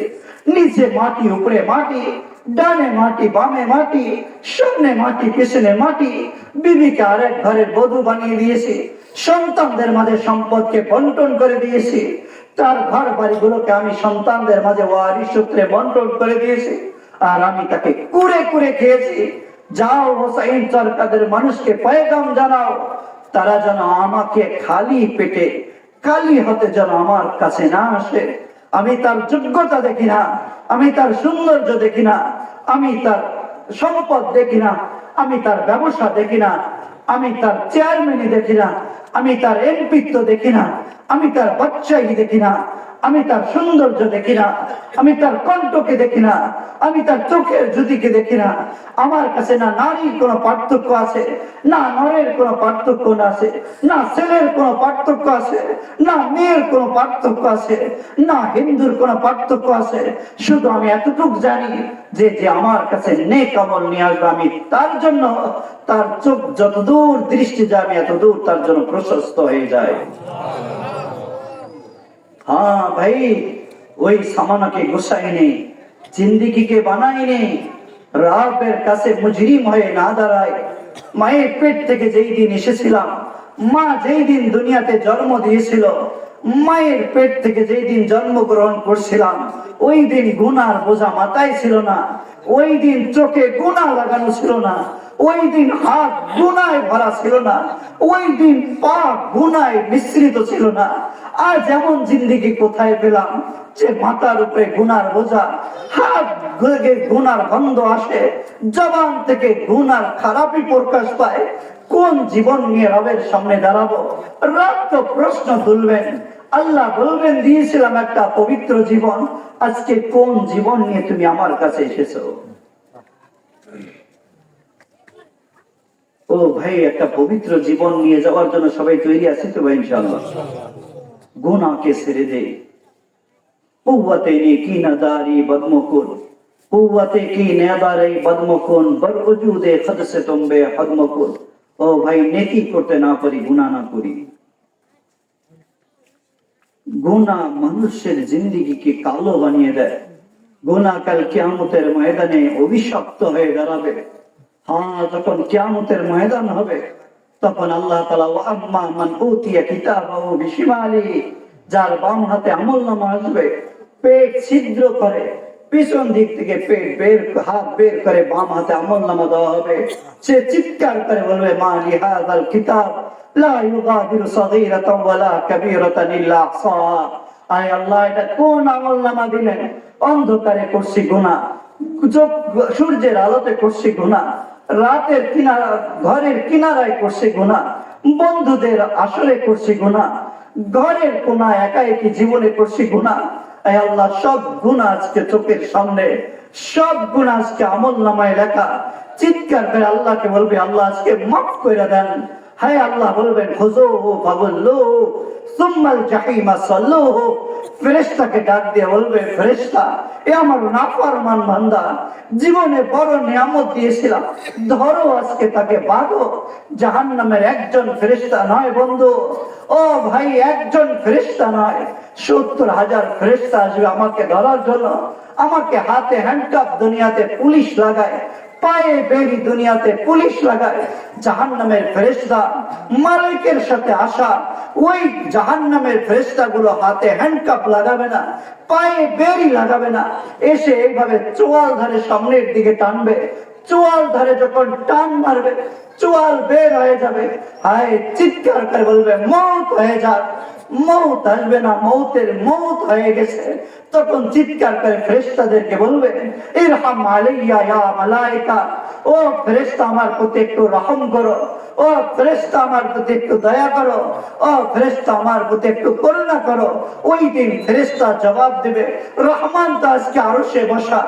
Speaker 2: নিচে মাটি উপরে মাটি, ডানে মাটি বামে মাটি, সামনে মাটি পেছনে মাটি। বিবিকে আরেক ঘরের বধূ বানিয়ে দিয়েছি, সন্তানদের মাঝে সম্পদকে বন্টন করে দিয়েছি, তার ঘর বাড়িগুলোকে আমি সন্তানদের মাঝে ওয়ারিশ সূত্রে বন্টন করে দিয়েছি, আর আমি তাকে কুড়ে কুড়ে খেয়েছি। যাও হোসাইন সরকারের মানুষকে পয়গাম জানাও, তারা যেন আমাকে খালি পেটে খালি হাতে যেন আমার কাছে না আসে। আমি তার যোগ্যতা দেখি না, আমি তার সৌন্দর্য দেখি না, আমি তার সম্পদ দেখি না, আমি তার ব্যবসা দেখি না, আমি তার চেয়ারম্যানই দেখি না, আমি তার এমপিত্ব দেখি না, আমি তার বাচ্চাই দেখি না, আমি তার সৌন্দর্য দেখি না, আমি তার কণ্ঠকে দেখি না, আমি তার চোখের জ্যোতিকে দেখি না। আমার কাছে না নারীর কোনো পার্থক্য আছে, না নরের কোনো পার্থক্য আছে, না ছেলের কোনো পার্থক্য আছে, না মেয়ের কোনো পার্থক্য আছে, না হিন্দুর কোনো পার্থক্য আছে। শুধু আমি এতটুকু জানি যে যে আমার কাছে নেক আমল নিয়ে আসবে, আমি তার জন্য, তার চোখ যত দূর দৃষ্টি যায় আমি এত দূর তার জন্য প্রশস্ত হয়ে যায়। हाँ भाई, ওই সামানাকে গোসাইনি, জিন্দিগিকে বানাইনি, রাবের কাছে মুজরিম হয়ে না দাঁড়ায়। মায়ের পেট থেকে যেই দিন এসেছিলাম, মা যেই দিন দুনিয়াতে জন্ম দিয়েছিল, মায়ের পেট থেকে যেই দিন জন্মগ্রহণ করছিলাম, ওই দিন গুনার বোঝা মাথায় ছিল না, ওই দিন চোখে গুনাহ লাগানো ছিল না, ওই দিন হাত গুনায় ভরা ছিল না, ওই দিন পা গুনায় মিশ্রিত ছিল না। আজ এমন জিন্দিগি কোথায় পেলাম যে মাথার উপরে গুনার বোঝা, হাত গুনার গন্ধ আসে, জবান থেকে গুনার খারাপই প্রকাশ পায়। কোন জীবন নিয়ে রবের সামনে দাঁড়াবো? রব তো প্রশ্ন তুলবেন, আল্লাহ বলবেন দিয়েছিলাম একটা পবিত্র জীবন, আজকে কোন জীবন নিয়ে তুমি আমার কাছে এসেছো? ও ভাই, একটা পবিত্র জীবন নিয়ে যাওয়ার জন্য সবাই তৈরি আছে তো ভাই? ইনশাআল্লাহ। গুনাহকে ছেড়ে দে, কুওয়াতে নেকি নাদারি বদমকুন, কুওয়াতে কি নেদারি বদমকুন, বরউজুদে খদ সে তুমবে হদমকুন। ও ভাই, নেকি করতে না পারি, গুনাহ না করি। গুনাহ মানুষের জিন্দেগিকে কালো বানিয়ে দেয়। গুনাহ কাল কিয়ামতের ময়দানে অভিশপ্ত হয়ে দাঁড়াবে। হ্যাঁ, যখন কিয়ামতের ময়দান হবে, তখন আল্লাহ তাআলা ওয়া আম্মা মান উতিয়া কিতাবাহু বিশিমালি, যার বাম হাতে আমলনামা আসবে, পেট ছিদ্র করে পিছন দিক থেকে হাত বের করে বাম হাতে আমলনামা দেওয়া হবে। সে চিৎকার করে বলবে, মা লিহাযাল কিতাব লা ইউগাদিরু সাগীরাতান ওয়ালা কাবীরাতান ইল্লা আহসাহা। আয় আল্লাহ, এটা কোন আমলনামা দিলেন? অন্ধকারে করছি গুনাহ, সূর্যের আলোতে করছি গুনাহ, রাতের কিনারা ঘরের কিনারায় করছি গুনাহ, বন্ধুদের আসরে করছি গুনাহ, ঘরের কোনায় একা একই জীবনে করছি গুনাহ। আয় আল্লাহ, সব গুনাহ আজকে চোখের সামনে, সব গুনাহ আজকে আমলনামায় লেখা। চিৎকার করে আল্লাহকে বলবে, আল্লাহ আজকে মাফ করে দেন। হায় আল্লাহ বলবেন, খুযুহু ফাগুল্লুহু সুম্মাল জাহিমা সাল্লুহু। ফেরেশতাকে ডাক দিয়ে বলবে, ফেরেশতা, এ আমার নাফরমান বান্দা, জীবনে বড় নিয়ামত দিয়েছিলাম, ধরো আজকে তাকে বাঁধো। জাহান্নামের একজন ফেরেশতা নয় বন্ধু, ও ভাই, একজন ফেরেশতা নয়, 70,000 ফেরেশতা আসবে আমাকে ধরার জন্য। আমাকে হাতে হ্যান্ডকাপ দুনিয়াতে পুলিশ লাগায়, পায়ে বেরি দুনিয়াতে পুলিশ লাগায়। জাহান্নামের ফেরেশতা মালিকের সাথে আসা, ওই জাহান্নামের ফেরেশতা গুলো হাতে হ্যান্ডকাপ লাগাবে না, পায়ে বেরি লাগাবে না, এসে এইভাবে চোয়াল ধরে সামনের দিকে টানবে। চোয়াল ধরে যখন টান মারবে, চোয়াল বের হয়ে যাবে। হায়, চিৎকার করে বলবে, মওত হয়ে যাক। মওত আসবে না, মওতের মওত হয়ে গেছে। তখন চিৎকার করে ফেরেশতাদেরকে বলবে, ইরহাম আলাইয়া ইয়া মালায়েকা। ও ফেরেশতা, আমার প্রতি একটু রহম করো। ও ফেরেশতা, আমার প্রতি একটু দয়া করো। ও ফেরেশতা, আমার প্রতি একটু করুণা করো। ওই দিন ফেরেশতা জবাব দেবে, রহমান তো আজকে আরশে বসা,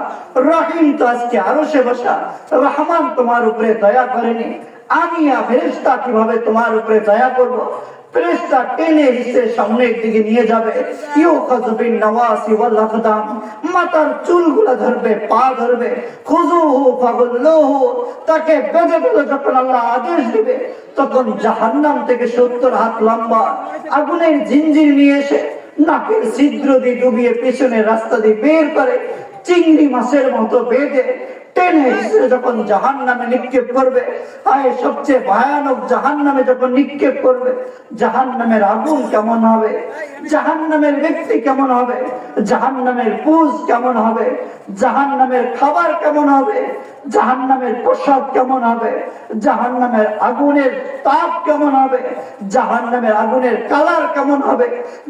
Speaker 2: রহিম তো আজকে আরশে বসা, রহমান তোমার উপরে দয়া করেনি, আমি ফেরেশতা কিভাবে তোমার উপরে দয়া করব? ফেরেশতা টেনে হিসে সামনের দিকে নিয়ে যাবে। ইউখাযু বিন নওয়াসি ওয়াল আকদাম, মাথার চুলগুলো ধরবে, পা ধরবে। খুযুহু ফাগুল্লুহু, তাকে বেঁধে ফেলো। যখন আল্লাহ আদেশ দিবে, তখন জাহান্নাম থেকে 70 হাত লম্বা আগুনের জিঞ্জির নিয়ে এসে নাকের ছিদ্র দিয়ে ডুবিয়ে পেছনের রাস্তা দিয়ে বের করে চিংড়ি মাছের মতো বেঁধে টেনে হিসেবে যখন জাহান্নামে নিক্ষেপ করবে, আয় সবচেয়ে ভয়ানক জাহান্নামে যখন নিক্ষেপ করবে, জাহান্নামের আগুন কেমন হবে, জাহান্নামের ব্যক্তি কেমন হবে, জাহান্নামের পুজ কেমন হবে, জাহান্নামের খাবার কেমন হবে, জাহান্নামের প্রসাদ কেমন হবে, জাহান্নামের আগুনের তাপ কেমন হবে, জাহান্নামের আগুনের কালার কেমন হবে।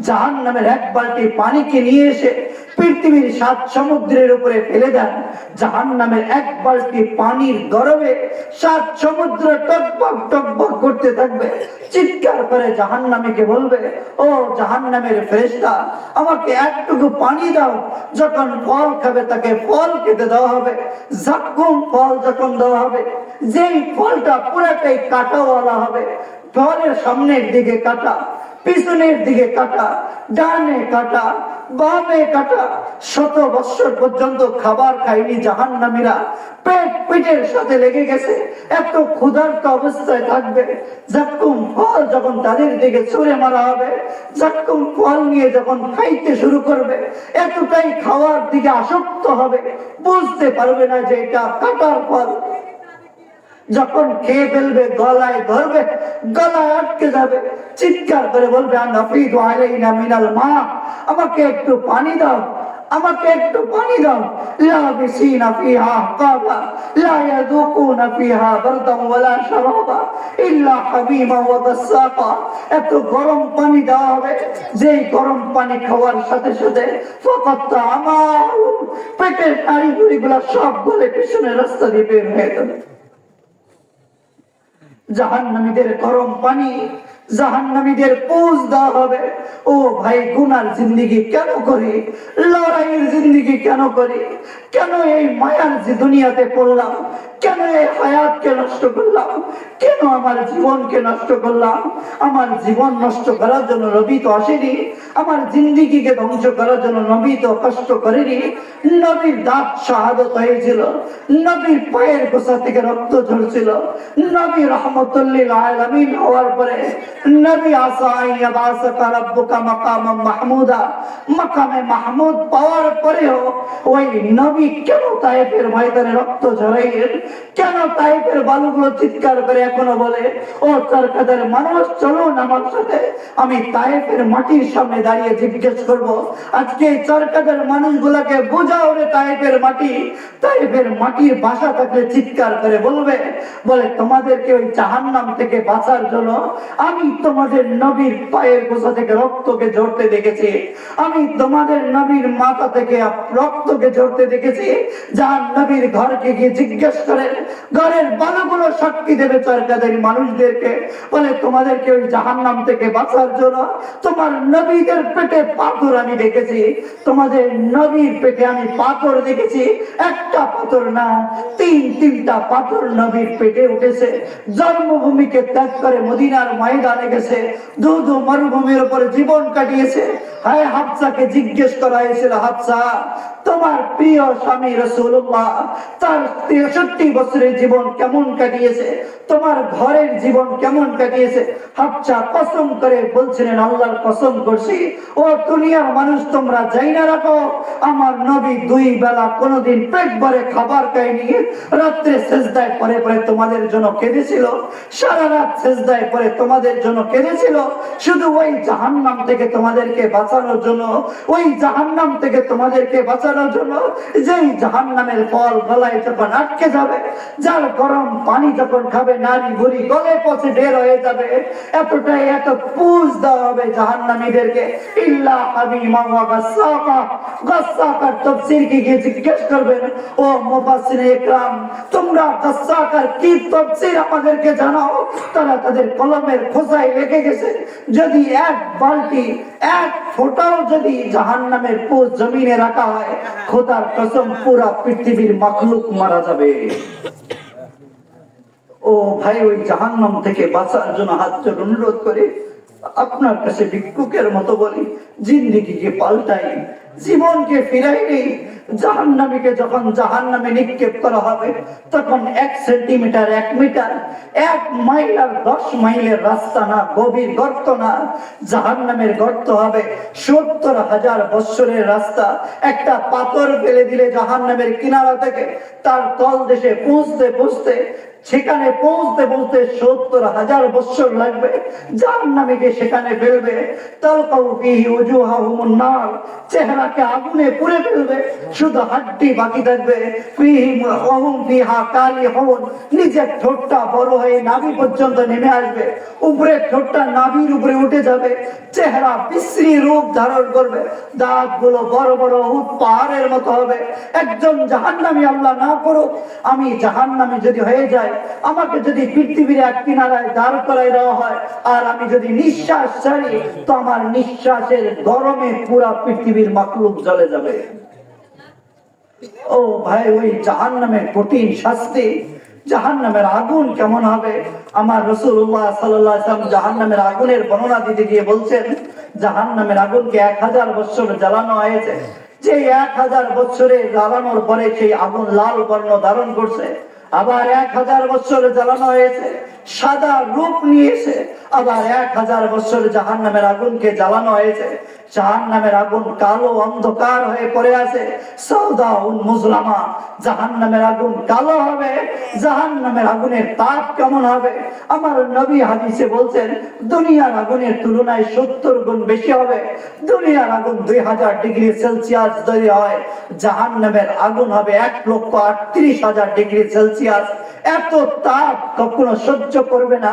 Speaker 2: জাহান্নামের এক বালতি পানিকে নিয়ে এসে পৃথিবীর 7 সমুদ্রের উপরে ফেলে দেন, জাহান্নামের এক বালতি পানির গরমে 7 সমুদ্র টকবক টকবক করতে থাকবে। চিৎকার করে জাহান্নামীকে বলবে, ও জাহান্নামের ফেরেশতা, আমাকে একটুকু পানি দাও। যখন ফল খাবে তাকে ফল খেতে দেওয়া হবে। জাক্কুম ফল যখন দেওয়া হবে, যেই ফলটা পুরাটাই কাঁটাওয়ালা হবে, ফলের সামনের দিকে কাঁটা, পিছনের দিকে কাঁটা, ডানে কাঁটা, বামে কাঁটা। 100 বছর পর্যন্ত খাবার খায়নি জাহান্নামীরা, পেটের সাথে লেগে গেছে, এত ক্ষুধার্ত অবস্থায় থাকবে। জাক্কুম ফল যখন তাদের দিকে ছুঁড়ে মারা হবে, জাক্কুম ফল নিয়ে যখন খাইতে শুরু করবে, এতটাই খাওয়ার দিকে আসক্ত হবে, বুঝতে পারবে না যে এটা কাঁটার ফল। যখন খেয়ে ফেলবে, গলায় ধরবে, গলায় আটকে যাবে, চিৎকার করে বলবে, আনাফিদু আলাইনা মিনাল মা, আমাকে একটু পানি দাও, আমাকে একটু পানি দাও। লাবিসিনা ফিহা আহকাবা লা ইয়াযুকুনা ফিহা বারদান ওয়ালা শারাবা ইল্লা হামিমা ওয়া গাসসাকা। এত গরম পানি দেওয়া হবে, যেই গরম পানি খাওয়ার সাথে সাথে ফাকাত্তা আমাহু, পেটের নাড়িভুড়িগুলো সব গলে পিছনের রাস্তা দিয়ে বের হয়ে যাবে। জাহান্নামীদের গরম পানি, জাহান্নামীদের পোজ দেওয়া হবে। ও ভাই, গুনার জিন্দিগি কেন করি, লড়াইয়ের জিন্দিগি কেন করি, কেন এই মায়ার যে দুনিয়াতে পড়লাম, কেন এই হায়াতকে নষ্ট করলাম, কেন আমার জীবনকে নষ্ট করলাম। আমার জীবন নষ্ট করার জন্য নবী তো আসেনি, আমার জিন্দিগিকে ধ্বংস করার জন্য নবী তো কষ্ট করেনি। নবীর দাঁত শাহাদত হয়েছিল, নবীর পায়ের গোছা থেকে রক্ত ঝরছিল, নবী রাহমাতুল্লিল আলামিন হওয়ার পরে নবী আসাইয়া বাসাকা রাব্বুকা মাকামাম মাহমুদা, মাকামে মাহমুদ পাওয়ার পরেও ওই নবী কেন তায়েফের ময়দানে রক্ত ঝরাইলেন, কেন তায়েফের বালুগুলো চিৎকার করে এখনো বলে, ও চরকাদের মানুষ চলুন আমার সাথে, আমি তায়েফের মাটির সামনে দাঁড়িয়ে জিজ্ঞেস করব, আজকে এই চরকাদের মানুষগুলোকে বোঝাও রে তায়েফের মাটি। তায়েফের মাটির ভাষা থাকলে চিৎকার করে বলবে, বলে তোমাদেরকে ওই জাহান্নাম থেকে বাঁচার জন্য আমি তোমাদের নবীর পায়ের গোছা থেকে রক্তকে ঝরতে দেখেছি, আমি তোমাদের নবীর মাথা থেকে রক্তকে ঝরতে দেখেছি। যার নবীর ঘরকে গিয়ে জিজ্ঞেস করেন, ঘরের বালুগুলো সাক্ষী দেবে চরকাদের মানুষদেরকে, বলে তোমাদেরকে ওই জাহান্নাম থেকে বাঁচার জন্য তোমার নবীদের পেটে পাথর আমি দেখেছি, তোমাদের নবীর পেটে আমি পাথর দেখেছি, একটা পাথর না, 3-3টা পাথর নবীর পেটে উঠেছে। জন্মভূমিকে ত্যাগ করে মদিনার ময়দানে গেছে, দুধ মরুভূমির উপরে জীবন কাটিয়েছে। হায় হাফসাকে জিজ্ঞেস করা হয়েছিল, হাফসা তোমার প্রিয় স্বামী রাসূলুল্লাহ তার 63 বছরের জীবন কেমন কাটিয়েছে, তোমার ঘরের জীবন কেমন কাটিয়েছে? হাফসা কসম করে বলছিলেন, আল্লাহর কসম করছি, ও দুনিয়ার মানুষ তোমরা যাই না রাখো, আমার নবী 2 বেলা কোনোদিন পেট ভরে খাবার খায়নি, রাত্রে সেজদায় পরে পরে তোমাদের জন্য কেঁদেছিল, সারা রাত সেজদায় পরে তোমাদের জন্য কেঁদেছিল, শুধু ওই জাহান্নাম থেকে তোমাদেরকে বাঁচানোর জন্য, ওই জাহান্নাম থেকে তোমাদেরকে বাঁচানোর জন্য। যেই জাহান্নামের ফল গলায় যখন আটকে যাবে, যার গরম পানি যখন খাবে নারী ভুড়ি গলে পচে বের হয়ে যাবে, এতটাই এত পুজ দেওয়া হবে জাহান্নামীদেরকে। ইল্লা হামিমা ওয়া গাসসাকা, গাসসাকার তাফসীর কি গিয়ে জিজ্ঞেস করবেন, ও মুফাসসিরে ইকরাম তোমরা গাসসাকার কি তাফসীর আমাদেরকে জানাও। তারা তাদের কলমের খোঁচায় লেগে গেছে, যদি এক বালতি এক ফোঁটাও যদি জাহান্নামের পুজ জমিনে রাখা হয়, খোদার কসম পুরা পৃথিবীর মাখলুক মারা যাবে। ও ভাই, ওই জাহান্নাম থেকে বাঁচার জন্য হাত জোড় অনুরোধ করে আপনার কাছে ভিক্ষুকের মতো বলি, জিন্দিগিকে পাল্টাই, জীবনকে ফিরাই নেই। জাহান্নামীকে যখন জাহান্নামে নিক্ষেপ করা হবে, তখন 1 সেন্টিমিটার 1 মিটার, 1 মাইল আর 10 মাইলের রাস্তা না, গভীর গর্ত না, জাহান্নামের গর্ত হবে 70,000 বৎসরের রাস্তা। একটা পাথর ফেলে দিলে জাহান্নামের কিনারা থেকে তার তল দেশে পৌঁছতে পৌঁছতে, সেখানে পৌঁছতে পৌঁছতে 70,000 বৎসর লাগবে। জাহান্নামীকে সেখানে ফেলবে, তালকাউ ফিহি উজুহাহুমুন নার, চেহারাকে আগুনে পুড়ে ফেলবে, শুধু হাড্ডি বাকি থাকবে। ফিহি ওয়াহুম ফিহা কালিহুন, নিচের ঠোঁটটা বড় হয়ে নাভি পর্যন্ত নেমে আসবে, উপরের ঠোঁটটা নাভির উপরে উঠে যাবে, চেহারা বিশ্রী রূপ ধারণ করবে, দাঁতগুলো বড় বড় উট পাহাড়ের মতো হবে। একজন জাহান্নামী, আল্লাহ না করুক আমি জাহান্নামী যদি হয়ে যাই, আমাকে যদি পৃথিবীর এক কিনারায় দাঁড় করাই দেওয়া হয়, আর আমি যদি নিঃশ্বাস ছাড়ি, তো আমার নিঃশ্বাসের গরমে পুরা পৃথিবীর মাখলুক জ্বলে যাবে। ও ভাই, ওই জাহান্নামের কঠিন শাস্তি, জাহান্নামের আগুন কেমন হবে। আমার রাসূলুল্লাহ সাল্লাল্লাহু আলাইহি ওয়াসাল্লাম জাহান্নামের আগুনের বর্ণনা দিতে গিয়ে বলছেন, জাহান্নামের আগুনকে 1000 বছর জ্বালানো হয়েছে। যে 1000 বছরে জ্বালানোর পরে সেই আগুন লাল বর্ণ ধারণ করছে। আবার 1000 বছরে জ্বালানো হয়েছে, সাদা রূপ নিয়েছে। আবার 1000 বছর জাহান্নামের আগুনকে জ্বালানো হয়েছে, জাহান্নামের আগুন কালো অন্ধকার হয়ে পড়ে আছে, সাউদাউন মুজলামা। জাহান্নামের আগুন কালো হবে। জাহান্নামের আগুনের তাপ কেমন হবে? আমার নবী হাদিসে বলছেন, দুনিয়ার আগুনের তুলনায় 70 গুণ বেশি হবে। দুনিয়ার আগুন 2000 ডিগ্রি সেলসিয়াস যদি হয়, জাহান্নামের আগুন হবে 1,38,000 ডিগ্রি সেলসিয়াস। এত তাপ কখনো সহ্য করবে না।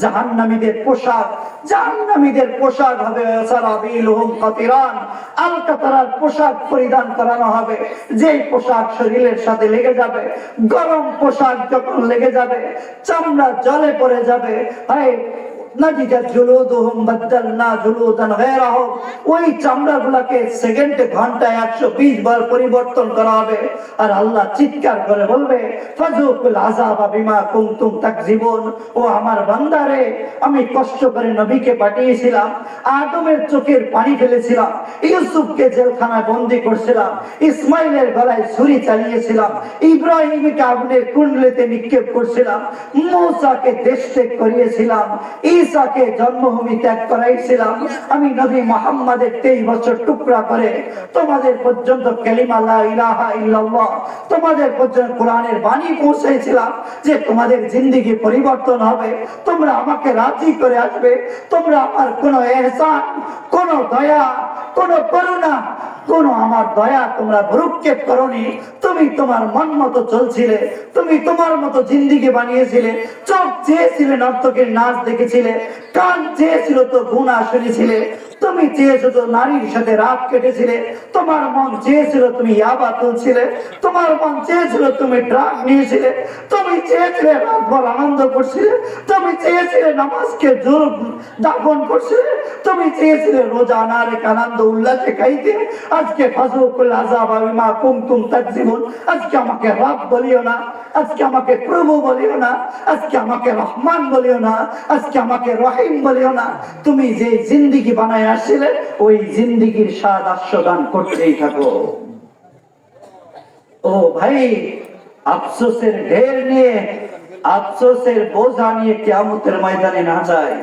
Speaker 2: জাহান্নামীদের পোশাক, জাহান্নামীদের পোশাক হবে সারাবিলুহুম কাতিরান, আলকাতারার পোশাক পরিধান করানো হবে। যেই পোশাক শরীরের সাথে লেগে যাবে, গরম পোশাক যখন লেগে যাবে, চামড়া জলে পড়ে যাবে। হায় নাজিজাত জুলুদুহুম বাদদালনা জুলুদান গায়রাহুম, ওই চামড়াগুলোকে সেকেন্ডে ঘন্টায় 120 বার পরিবর্তন করা হবে। আর আল্লাহ চিৎকার করে বলবে, ফাযুকুল আযাবা বিমা কুনতুম তাকযিবুন। ও আমার বান্দারে, আমি কষ্ট করে নবীকে পাঠিয়েছিলাম, আদমের চোখের পানি ফেলেছিলাম, ইউসুফকে জেলখানায় বন্দী করছিলাম, ইসমাইলের গলায় ছুরি চালিয়েছিলাম, ইব্রাহিমকে আগুনের কুণ্ডলিতে নিক্ষেপ করছিলাম, মূসাকে দেশ ত্যাগ করিয়েছিলাম, ঈসাকে জন্মভূমি ত্যাগ করাইছিলাম। আমি নবী মুহাম্মদের 23 বছর টুকরা করে তোমাদের পর্যন্ত কালিমা লা ইলাহা ইল্লাল্লাহ, তোমাদের পর্যন্ত কোরআনের বাণী পৌঁছাইছিলাম, যে তোমাদের জিন্দেগি পরিবর্তন হবে, তোমরা আমাকে রাজি করে আসবে, তোমরা আমার কোনো ইহসান, কোনো দয়া, কোনো করুণা, কোনো আমার দয়া তোমরা ভ্রুক্ষেপ করনি। তুমি তোমার মন মতো চলছিলে, তুমি তোমার মতো জিন্দেগি বানিয়েছিলে। চোখ চেয়েছিলে নর্তকের নাচ দেখেছিলে, কান চেয়েছিল তো গুনাহ শুনেছিলে, তুমি চেয়েছো তো নারীর সাথে রাত কেটেছিলে, তোমার মন চেয়েছিল তুমি ইয়াবা তুলছিলে, তোমার মন চেয়েছিল তুমি ড্রাগ নিয়েছিলে, তুমি চেয়েছিলে রাতভর আনন্দ করছিলে, তুমি চেয়েছিলে নামাজকে জোর দাফন করছিলে, তুমি চেয়েছিলে রোজা আনারে আনন্দ উল্লাসে খাইতে। আজকে ফাযুকুল আযাবা বিমা কুনতুম তাকযিবুন। আজকে আমাকে রব বলিও না, আজকে আমাকে প্রভু বলিও না, আজকে আমাকে রহমান বলিও না, আজকে আমাকে রহিম বলিও না। তুমি যে জিন্দেগি বানায় আসছিলে, ওই জিন্দেগির স্বাদ আস্বাদন করতেই থাকো। ও ভাই, আফসোসের ঢের নিয়ে, আফসোসের বোঝা নিয়ে কিয়ামতের ময়দানে না যায়।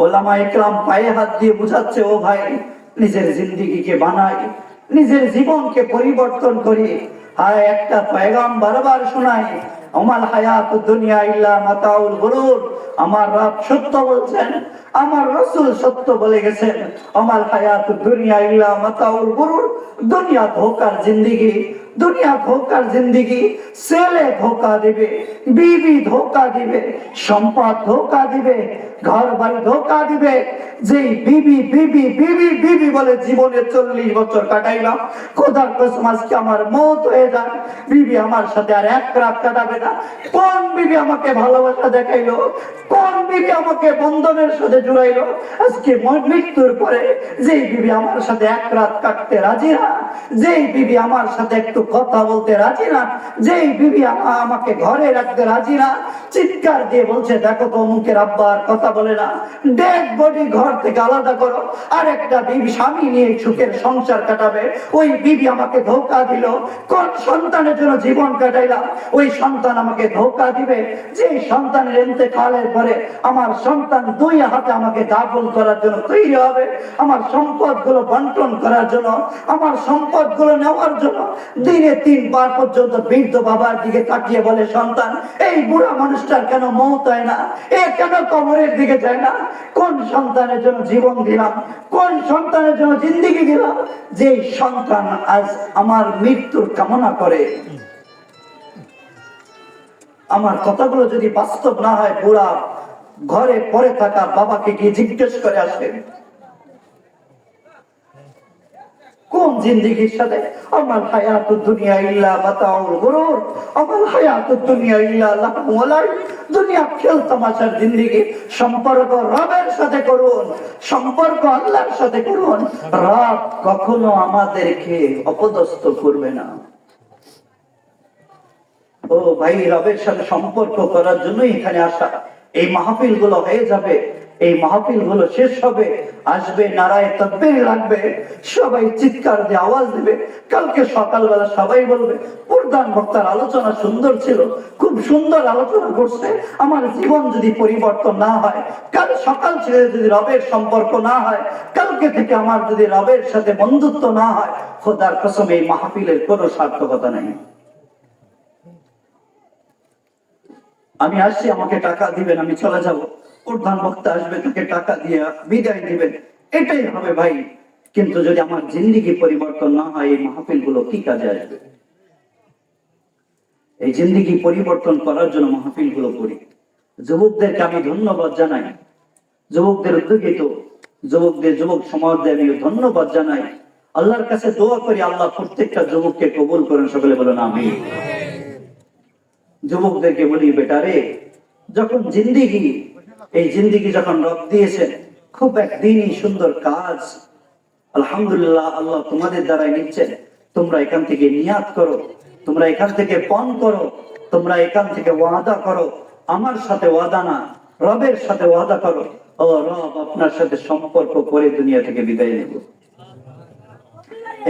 Speaker 2: ওলামা ইকরাম পায়ে হাত দিয়ে বুঝাচ্ছে, ও ভাই, নিজের জিন্দেগিকে বানাই, নিজের জীবনকে পরিবর্তন করি। হায়, একটা পয়গাম বারবার শোনাই, ওমাল হায়াতুদ দুনিয়া ইল্লা মাতাউল গুরুর। আমার রব সত্য বলছেন, আমার রাসূল সত্য বলে গেছেন, ওমাল হায়াতুদ দুনিয়া ইল্লা মাতাউল গুরুর। দুনিয়া ধোকার জিন্দেগি, দুনিয়া ধোকার জিন্দেগি। ছেলে ধোকা দিবে, বিবি ধোকা দিবে, সম্পদ ধোকা দিবে, ঘর বাড়ি ধোকা দিবে। যেই বিবি বিবি বিবি বিবি বলে জীবনে 40 বছর কাটাইলাম, খোদার কসম আজকে আমার মওত হয়ে যাক, বিবি আমার সাথে আর এক রাত কাটাবে না। কোন বিবি আমাকে ভালোবাসা দেখাইলো, কোন বিবি আমাকে বন্ধনের সাথে জুড়াইলো? আজকে মৃত্যুর পরে যেই বিবি আমার সাথে এক রাত কাটতে রাজি না, যেই বিবি আমার সাথে একটু কথা বলতে রাজি না, যেই বিবি আমাকে ঘরে রাখতে রাজি না, চিৎকার দিয়ে বলছে দেখো তো অমুকের আব্বা আর কথা বলে না, ডেড বডি ঘর থেকে আলাদা করো। আর একটা বিবি স্বামী নিয়ে সুখের সংসার কাটাবে, ওই বিবি আমাকে ধোঁকা দিল। কোন সন্তানের জন্য জীবন কাটাইলাম, ওই সন্তান আমাকে ধোঁকা দিবে। যে সন্তানের ইন্তেকালের পরে আমার সন্তান দুই হাতে আমাকে দাফন করার জন্য তৈরি হবে, আমার সম্পদ গুলো বন্টন করার জন্য, আমার সম্পদ গুলো নেওয়ার জন্য দিনে 3 বার পর্যন্ত বৃদ্ধ বাবার দিকে তাকিয়ে বলে, সন্তান এই বুড়া মানুষটার কেন মওত হয় না, এ কেন কবরের দিকে যায় না? কোন সন্তানের জন্য জীবন দিলাম, কোন সন্তানের জন্য জিন্দেগি দিলাম, যে সন্তান আজ আমার মৃত্যুর কামনা করে। আমার কথাগুলো যদি বাস্তব না হয়, বুড়া ঘরে পড়ে থাকা বাবাকে গিয়ে জিজ্ঞেস করে আসে কোন জিন্দেগির সাথে, আমার হায়াতুদ দুনিয়া ইল্লা মাতাউল গুরুর, আমার হায়াতুদ দুনিয়া ইল্লা লাহু ওয়া লাইব। দুনিয়া খেল তামাশার জিন্দেগি। সম্পর্ক রবের সাথে করুন, সম্পর্ক আল্লাহর সাথে করুন। রব কখনো আমাদেরকে অপদস্থ করবে না। ও ভাই, রবের সাথে সম্পর্ক করার জন্যই এখানে আসা। এই মাহফিল গুলো হয়ে যাবে, এই মাহফিল গুলো শেষ হবে, আসবে নারায়ে তাকবীর লাগবে, সবাই চিৎকার দিয়ে আওয়াজ দিবে। কালকে সকালবেলা সবাই বলবে প্রধান বক্তার আলোচনা সুন্দর ছিল, খুব সুন্দর আলোচনা করছে। আমার জীবন যদি পরিবর্তন না হয়, কাল সকাল ছেড়ে যদি রবের সম্পর্ক না হয়, কালকে থেকে আমার যদি রবের সাথে বন্ধুত্ব না হয়, খোদার কসম এই মাহফিলের কোনো সার্থকতা নেই। আমি আসছি, আমাকে টাকা দিবেন, আমি চলে যাব। প্রধান বক্তা আসবে, তাকে টাকা দিয়ে বিদায় দিবেন, এটাই হবে ভাই। কিন্তু যদি আমার জিন্দেগি পরিবর্তন না হয়, এই মাহফিল গুলো কি কাজে আসবে? এই জিন্দেগি পরিবর্তন করার জন্য মাহফিল গুলো করি। যুবকদেরকে আমি ধন্যবাদ জানাই, যুবকদের উদ্যোগিত যুবকদের, যুবক সমাজদের আমি ধন্যবাদ জানাই। আল্লাহর কাছে দোয়া করি আল্লাহ প্রত্যেকটা যুবককে কবুল করেন। সকলে বলেন আমিন। যুবকদেরকে বলি, বেটারে, যখন জিন্দেগি, এই জিন্দেগি যখন রব দিয়েছেন, খুব একদিনই সুন্দর কাজ আলহামদুলিল্লাহ আল্লাহ তোমাদের দ্বারাই নিচ্ছেন। তোমরা এখান থেকে নিয়াত করো, তোমরা এখান থেকে পণ করো, তোমরা এখান থেকে ওয়াদা করো। আমার সাথে ওয়াদা না, রবের সাথে ওয়াদা করো, ও রব আপনার সাথে সম্পর্ক করে দুনিয়া থেকে বিদায় নেব।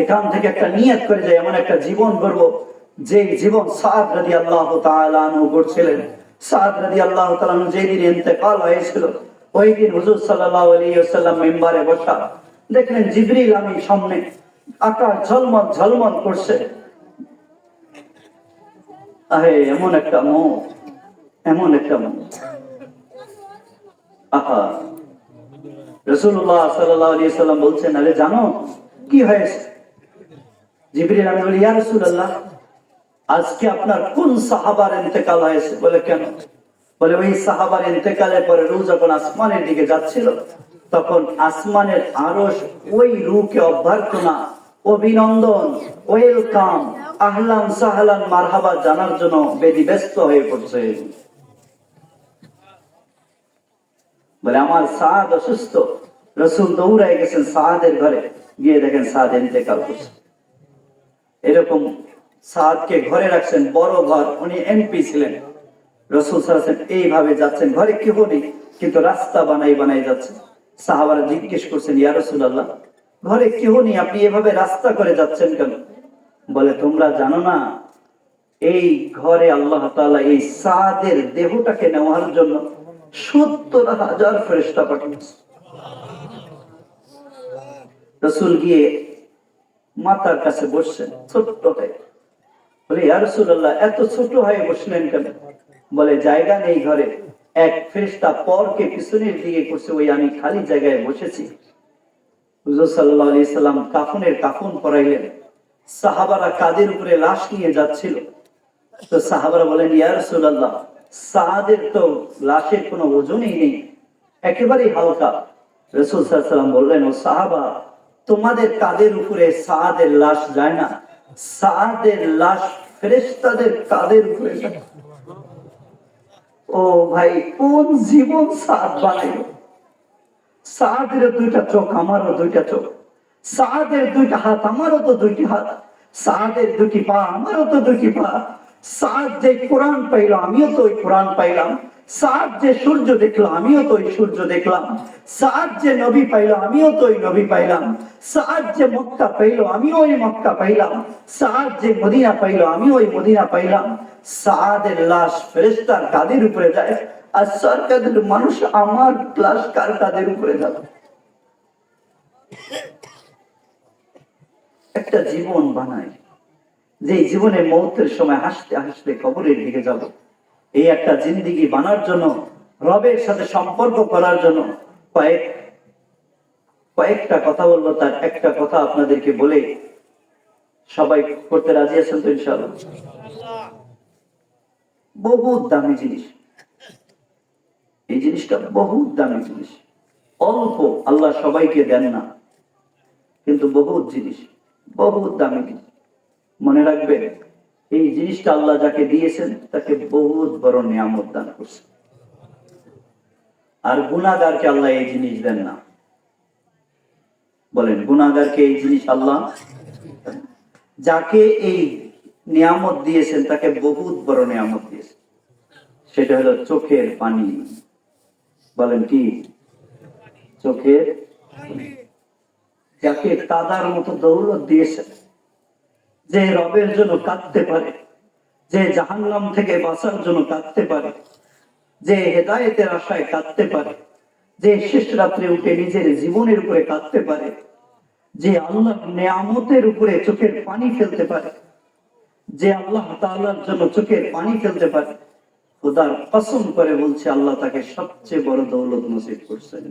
Speaker 2: এখান থেকে একটা নিয়াত করে যাই, এমন একটা জীবন গড়বো যে জীবন সাদ রাদিয়াল্লাহু তাআলা আনহু গড়ছিলেন। সাদ রাদিয়াল্লাহু তাআলা আনহু যেদিন ইন্তেকাল হয়েছিল, ওই দিন হুজুর সাল্লাল্লাহু আলাইহি ওয়াসাল্লাম মিম্বারে বসা, দেখলেন জিবরিল আমিন সামনে, আকাশ ঝলমল ঝলমল করছে। আরে এমন একটা মুখ, এমন একটা মুখ। আহা, রাসূলুল্লাহ সাল্লাল্লাহু আলাইহি ওয়াসাল্লাম বলছেন, আরে জানো কি হয়েছে? জিবরিল আমিন বলে, ইয়া রাসূলুল্লাহ, আজকে আপনার কোন সাহাবার ইন্তেকাল হয়েছে? বলে কেন? বলে ওই সাহাবার ইন্তেকালের পরে রূহ যখন আসমানের দিকে যাচ্ছিল, তখন আসমানের আরশ ওই রূহকে অভ্যর্থনা, অভিনন্দন, ওয়েলকাম, আহলান সাহলান মারহাবা জানার জন্য ব্যতিব্যস্ত হয়ে পড়ছে। বলে আমার সাদ অসুস্থ, রাসূল দৌড়ায় গেছেন সাদের ঘরে, গিয়ে দেখেন সাদ ইন্তেকাল করছে। এরকম সাদকে ঘরে রাখছেন, বড় ঘর, উনি এমপি ছিলেন। রাসূল সাল্লাল্লাহু আলাইহি ওয়াসাল্লাম এইভাবে যাচ্ছেন, ঘরে কেউ নেই, কিন্তু রাস্তা বানাই যাচ্ছে। সাহাবারা জিজ্ঞেস করছেন, ইয়া রাসূলুল্লাহ, ঘরে কেউ নেই, আপনি এভাবে রাস্তা করে যাচ্ছেন কেন? বলে তোমরা জানো না, এই ঘরে আল্লাহ তাআলা এই সাদের দেহটাকে নেওয়ার জন্য 70,000 ফেরেশতা পাঠিয়েছে। রাসূল গিয়ে মাতার কাছে বসছেন, ছোট্ট হয়ে। বলে ইয়া রাসূলুল্লাহ, এত ছোট হয়ে বসলেন কেন? বলে জায়গা নেই ঘরে, এক ফেরেশতা পরকে পিছনের দিকে করছে, ওই আমি খালি জায়গায় বসেছি। হুজুর সাল্লাল্লাহু আলাইহি সাল্লাম কাফনের কাফন পরাইলেন। সাহাবারা কাঁধের উপরে লাশ নিয়ে যাচ্ছিল। তো সাহাবারা বলেন, ইয়া রাসূলুল্লাহ, সাদের তো লাশের কোনো ওজনই নেই, একেবারেই হালকা। রাসূল সাল্লাল্লাহু আলাইহি সাল্লাম বললেন, ও সাহাবা, তোমাদের কাঁধের উপরে সাদের লাশ যায় না, সাদের লাশ ফেরেশতাদের কাঁধের উপরে যায়। ও ভাই, কোন জীবন সাদ বানাইল! সাদের দুইটা চোখ, আমারও দুইটা চোখ। সাদের দুইটা হাত, আমারও তো দুইটি হাত। সাদের দুটি পা, আমারও তো দুটি পা। সাদ যে কোরআন পাইল, আমিও তো ওই কোরআন পাইলাম। সাদ যে সূর্য দেখলো, আমিও তো ওই সূর্য দেখলাম। সাদ যে নবী পাইল, আমিও তো ওই নবী পাইলাম। সাদ যে মক্কা পাইল, আমিও ওই মক্কা পাইলাম। সাদ যে মদিনা পাইল, আমিও ওই মদিনা পাইলাম। সাদের লাশ ফেরেশতার কাঁধের উপরে যায়, আর সরকারের মানুষ আমার লাশ কার কাঁধের উপরে যাবে? একটা জীবন বানাই, যে জীবনে মৌতের সময় হাসতে হাসতে কবরের দিকে যাব, এই একটা জিন্দেগি বানার জন্য, রবের সাথে সম্পর্ক করার জন্য কয়েকটা কথা বলবো। তার একটা কথা আপনাদেরকে বলে, সবাই করতে রাজি আছেন তো ইনশাআল্লাহ? বহুত দামি জিনিস এই জিনিসটা, বহুত দামি জিনিস। অল্প আল্লাহ সবাইকে দেন না, কিন্তু বহুত জিনিস, বহুত দামি জিনিস। মনে রাখবেন, এই জিনিসটা আল্লাহ যাকে দিয়েছেন তাকে বহুত বড় নিয়ামত দান করছে। আর গুনাহগারকে আল্লাহ এই জিনিস দেন না। বলেন, গুনাহগারকে এই জিনিস আল্লাহ, যাকে এই নিয়ামত দিয়েছেন তাকে বহুত বড় নিয়ামত দিয়েছেন। সেটা হলো চোখের পানি। বলেন কি? চোখের পানি। যাকে কাদার মতো দৌলত দিয়েছেন, যে রবের জন্য কাঁদতে পারে, যে জাহান্নাম থেকে বাঁচার জন্য কাঁদতে পারে, যে হেদায়েতের আশায় কাঁদতে পারে, যে শেষ রাত্রে উঠে নিজের জীবনের উপরে কাঁদতে পারে, যে আল্লাহর নিয়ামতের উপরে চোখের পানি ফেলতে পারে, যে আল্লাহ তাআলার জন্য চোখের পানি ফেলতে পারে, খোদার কসম করে বলছে আল্লাহ তাকে সবচেয়ে বড় দৌলত নসিব করছেন।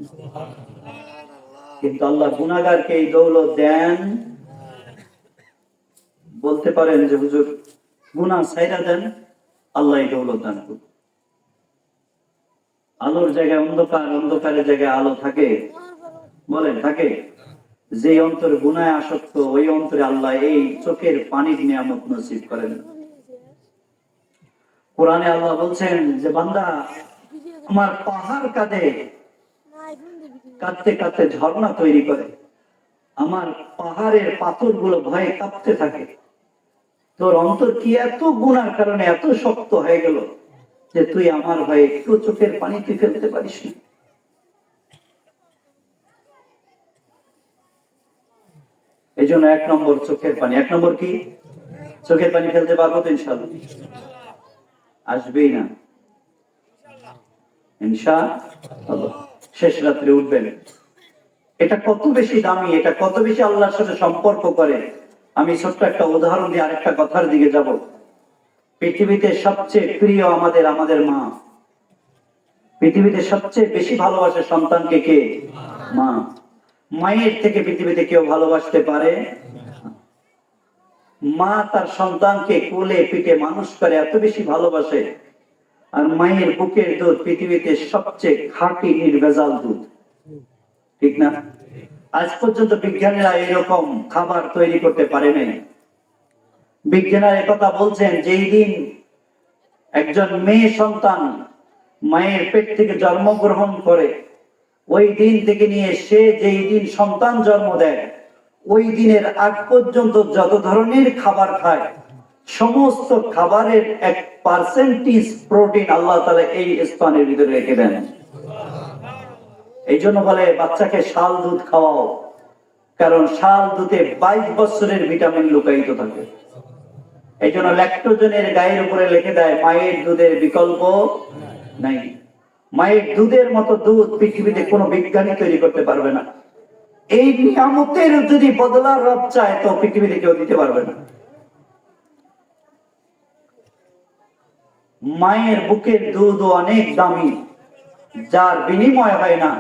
Speaker 2: কিন্তু আল্লাহ গুনাহগারকে এই দৌলত দেন। বলতে পারেন যে হুজুর গুনাহ ছাইরা দেন, আল্লাহ এই দৌলত দান করুন। আলোর জায়গায় অন্ধকার, অন্ধকারের জায়গায় আলো থাকে? বলেন, থাকে? যে অন্তর গুনায় আসক্ত, ওই অন্তরে আল্লাহ এই চোখের পানির নিয়ামত নসিব করেন। কোরআনে আল্লাহ বলছেন যে বান্দা আমার পাহাড় কাঁদে, কাঁদতে কাঁদতে ঝর্ণা তৈরি করে, আমার পাহাড়ের পাথরগুলো ভয়ে কাঁপতে থাকে। তোর অন্তর কি এত গুনার কারণে এত শক্ত হয়ে গেল যে তুই আমার ভয়ে একটু চোখের পানি তুই ফেলতে পারিস না? এই জন্য 1 নম্বর চোখের পানি। 1 নম্বর কি? চোখের পানি ফেলতে পারবো তো ইনশাআল্লাহ? আসবেই না ইনশাআল্লাহ। শেষ রাত্রে উঠবেন। এটা কত বেশি দামি, এটা কত বেশি আল্লাহর সাথে সম্পর্ক করে। আমি ছোট্ট একটা উদাহরণ দিয়ে আরেকটা কথার দিকে যাব। পৃথিবীতে সবচেয়ে প্রিয় আমাদের মা। পৃথিবীতে সবচেয়ে বেশি ভালোবাসে সন্তানকে কে? মা। মায়ের থেকে পৃথিবীতে কেউ ভালোবাসতে পারে? মা তার সন্তানকে কোলে পিঠে মানুষ করে এত বেশি ভালোবাসে। আর মায়ের বুকের দুধ পৃথিবীতে সবচেয়ে খাঁটি নির্ভেজাল দুধ, ঠিক না? আজ পর্যন্ত বিজ্ঞানীরা এরকম খাবার তৈরি করতে পারে নাই। বিজ্ঞানীরা একথা বলছেন, যেই দিন একজন মেয়ে সন্তান মায়ের পেট থেকে জন্মগ্রহণ করে, ওই দিন থেকে নিয়ে সে যেই দিন সন্তান জন্ম দেয়, ওই দিনের আগ পর্যন্ত যত ধরনের খাবার খায়, সমস্ত খাবারের 1% প্রোটিন আল্লাহ তাআলা এই স্তনের ভিতরে রেখে দেন। এই জন্য বলে বাচ্চাকে শাল দুধ খাওয়াও, কারণ শাল দুধে 22 বছরের ভিটামিন লুকায়িত থাকে। এই জন্য ল্যাকটোজেনের গায়ের উপরে লিখে দেয় মায়ের দুধের বিকল্প নাই। মায়ের দুধের মতো দুধ পৃথিবীতে কোনো বিজ্ঞানী তৈরি করতে পারবে না। এই নিয়ামতের যদি বদলা রব চায় তো পৃথিবীতে কেউ দিতে পারবে না। মায়ের বুকের দুধ অনেক দামি, যার বিনিময় হয় না।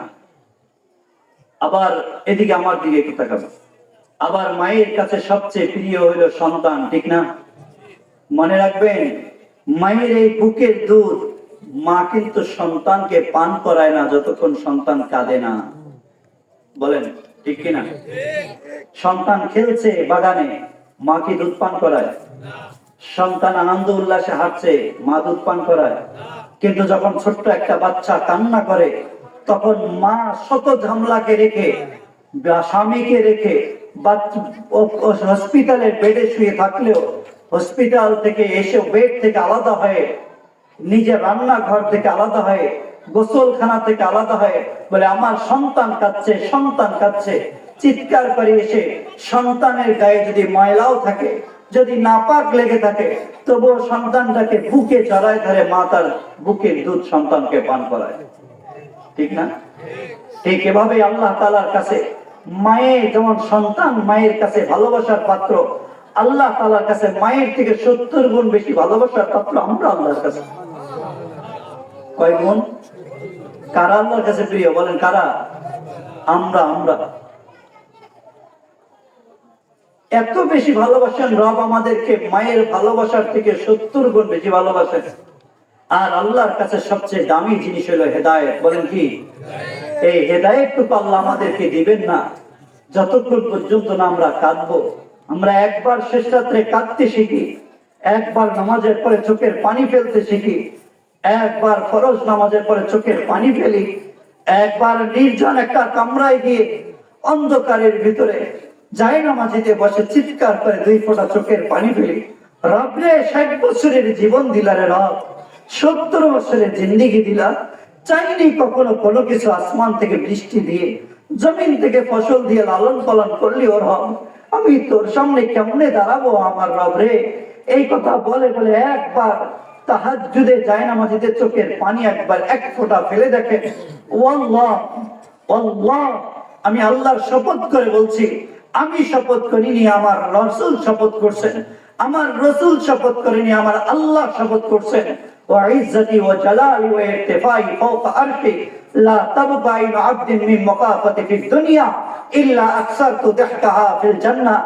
Speaker 2: আবার এদিকে আমার দিকে একটু তাকাবে। আবার মায়ের কাছে সবচেয়ে প্রিয় হইল সন্তান, ঠিক না? মনে রাখবেন, মায়ের এই বুকের দুধ মা কিন্তু সন্তানকে পান করায় না যতক্ষণ সন্তান কাঁদে না। বলেন ঠিক কিনা? সন্তান খেলছে বাগানে, মা কি দুধ পান করায়? সন্তান আনন্দ উল্লাসে হাঁটছে, মা দুধ পান করায়? কিন্তু যখন ছোট্ট একটা বাচ্চা কান্না করে, তখন মা শত ঝামেলাকে রেখে, স্বামীকে রেখে, হসপিটালের বেডে শুয়ে থাকলেও হসপিটাল থেকে এসে বেড থেকে আলাদা হয়ে, নিজের রান্নাঘর থেকে আলাদা হয়ে, গোসলখানা থেকে আলাদা হয়ে বলে আমার সন্তান কাঁদছে, সন্তান কাঁদছে, চিৎকার করে এসে সন্তানের গায়ে যদি ময়লাও থাকে, যদি নাপাক লেগে থাকে, তবুও সন্তানটাকে বুকে জড়ায় ধরে মা তার বুকের দুধ সন্তানকে পান করায়। ঠিক না? ঠিক এভাবে আল্লাহ তাআলার কাছে মায়ের যেমন সন্তান মায়ের কাছে ভালোবাসার পাত্র, আল্লাহ তাআলার কাছে মায়ের থেকে 70 গুণ বেশি ভালোবাসার পাত্র আমরা আল্লাহর কাছে। কয় গুণ? কারা আল্লাহর কাছে প্রিয়? বলেন কারা? আমরা। এত বেশি ভালোবাসেন রব আমাদেরকে, মায়ের ভালোবাসার থেকে 70 গুণ বেশি ভালোবাসেন। আর আল্লাহর কাছে সবচেয়ে দামি জিনিস হলো হেদায়েত। বলেন কি? এই হেদায়েতটুকু আল্লাহ আমাদেরকে দিবেন না যতক্ষণ পর্যন্ত না আমরা কাঁদবো। আমরা একবার শেষ রাত্রে কাঁদতে শিখি, একবার নামাজের পরে চোখের পানি ফেলতে শিখি, একবার ফরজ নামাজের পরে চোখের পানি ফেলি, একবার নির্জন একটা কামরায় গিয়ে অন্ধকারের ভিতরে জায়নামাজিতে বসে চিৎকার করে 2 ফোঁটা চোখের পানি ফেলি। রবরে 60 বছরের জীবন দিলারে রব, 70 বছরের জিন্দেগি দিলা, চাইনি কখনো কোনো কিছু আসমান থেকে বৃষ্টি দিয়ে, জমিন থেকে ফসল দিয়ে লালন পালন করলি ওর রব, আমি তোর সামনে কেমনে দাঁড়াবো আমার রব রে। এই কথা বলে বলে একবার তাহাজ্জুদে জায়নামাজিতে চোখের পানি একবার 1 ফোঁটা ফেলে দেখে। ওয়াল্লাহ ওয়াল্লাহ, আমি আল্লাহর শপথ করে বলছি, আমি শপথ করিনি, আমার রাসূল শপথ করছেন, আমার রাসূল শপথ করেনি, আমার আল্লাহ শপথ করছেন। وعزتي وجلالي وارتفاعي فوق عرشي لا تبقى عين عبد من مقافة في الدنيا إلا أكثرت ضحكها في الجنة।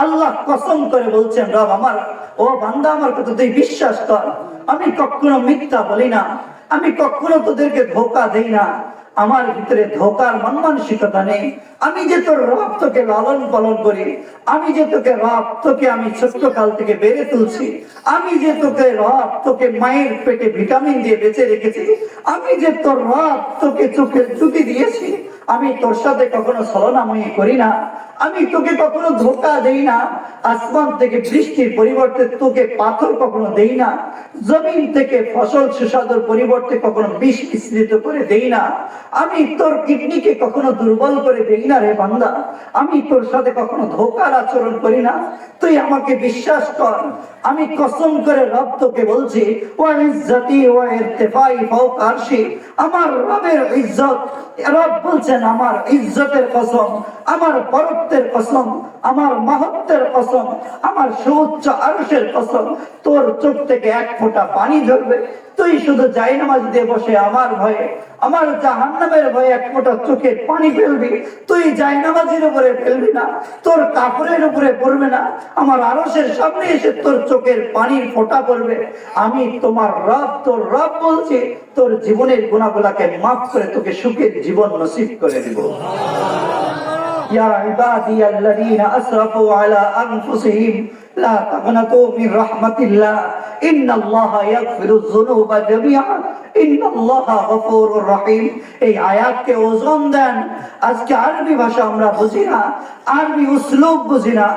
Speaker 2: আল্লাহ কসম করে বলছেন, রব আমার, ও বান্দা আমার কথা তুই বিশ্বাস কর, আমি কখনো মিথ্যা বলি না, আমি কখনো তোদেরকে ধোঁকা দেই না, আমার ভিতরে ধোঁকার মন মানসিকতা নেই। আমি যে তোর রব তোকে লালন পালন করি, আমি যে তোকে রব তোকে আমি ছোট্ট কাল থেকে বেড়ে তুলছি, আমি যে তোকে রব তোকে মায়ের পেটে ভিটামিন দিয়ে বেঁচে রেখেছি, আমি যে তোর রব তোকে চোখের জুতি দিয়েছি, আমি তোর সাথে কখনো ছলনাময়ী করি না, আমি তোকে কখনো ধোঁকা দেই না, আসমান থেকে বৃষ্টির পরিবর্তে তোকে পাথর কখনো দেই না, জমিন থেকে ফসল সুস্বাদুর পরিবর্তে কখনো বিষ মিশ্রিত করে দেই না, আমি তোর কিডনিকে কখনো দুর্বল করে দেই না রে বান্দা, আমি তোর সাথে কখনো ধোঁকার আচরণ করি না, তুই আমাকে বিশ্বাস কর। আমি কসম করে রব তোকে বলছি, ওয়া ইজ্জতি ওয়া ইরতিফাই ফাওকা আরশি, আমার রবের ইজ্জত, রব বলছেন আমার ইজ্জতের কসম, আমার বরত্বের কসম, আমার মাহাত্ম্যের কসম, আমার সুউচ্চ আরশের কসম, তোর চোখ থেকে 1 ফোঁটা পানি ঝরবে, তুই শুধু জায়নামাজ দিয়ে বসে আমার ভয়ে, আমার জাহান্নামের ভয়ে 1 ফোঁটা চোখের পানি ফেলবি, তুই জায়নামাজের উপরে ফেলবি না, তোর কাপড়ের উপরে পড়বে না, আমার আরশের সামনে এসে তোর চোখের পানির ফোঁটা পড়বে। আমি তোমার রব, তোর রব বলছি, তোর জীবনের গুনাহগুলোকে মাফ করে তোকে সুখের জীবন নসিব করে দিব। ইয়া ইবাদিয়াল্লাযীনা আসরাফু আলা আনফুসিহিম লা তাকনাতু মির রাহমাতিল্লাহ ইন্নাল্লাহা ইয়াগফিরুয যুনুবা জামিআন ইন্নাল্লাহা গফুরুর রহিম। এই আয়াতকে ওজন দেন। আজকে আরবি ভাষা আমরা বুঝি না, আরবি উসলুব বুঝি না,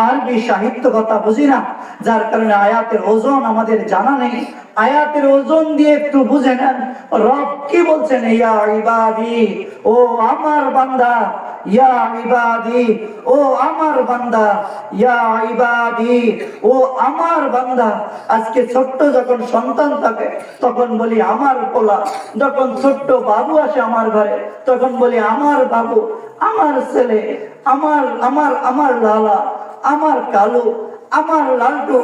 Speaker 2: আরবি সাহিত্য কথা বুঝি না, যার কারণে আয়াতের ওজন আমাদের জানা নেই। আয়াতের ওজন দিয়ে একটু বুঝে নেন রব কি বলছেন। ইয়া ইবাদি, ও আমার বান্দা, ইয়া ইবাদি, ও আমার বান্দা, ইয়া ইবাদি, ও আমার বান্দা। আজকে ছোট্ট যখন সন্তান থাকে তখন বলি আমার পোলা, যখন ছোট্ট বাবু আসে আমার ঘরে তখন বলি আমার বাবু, আমার ছেলে, আমার আমার আমার লালা, আমার কালু, আমার লালটু,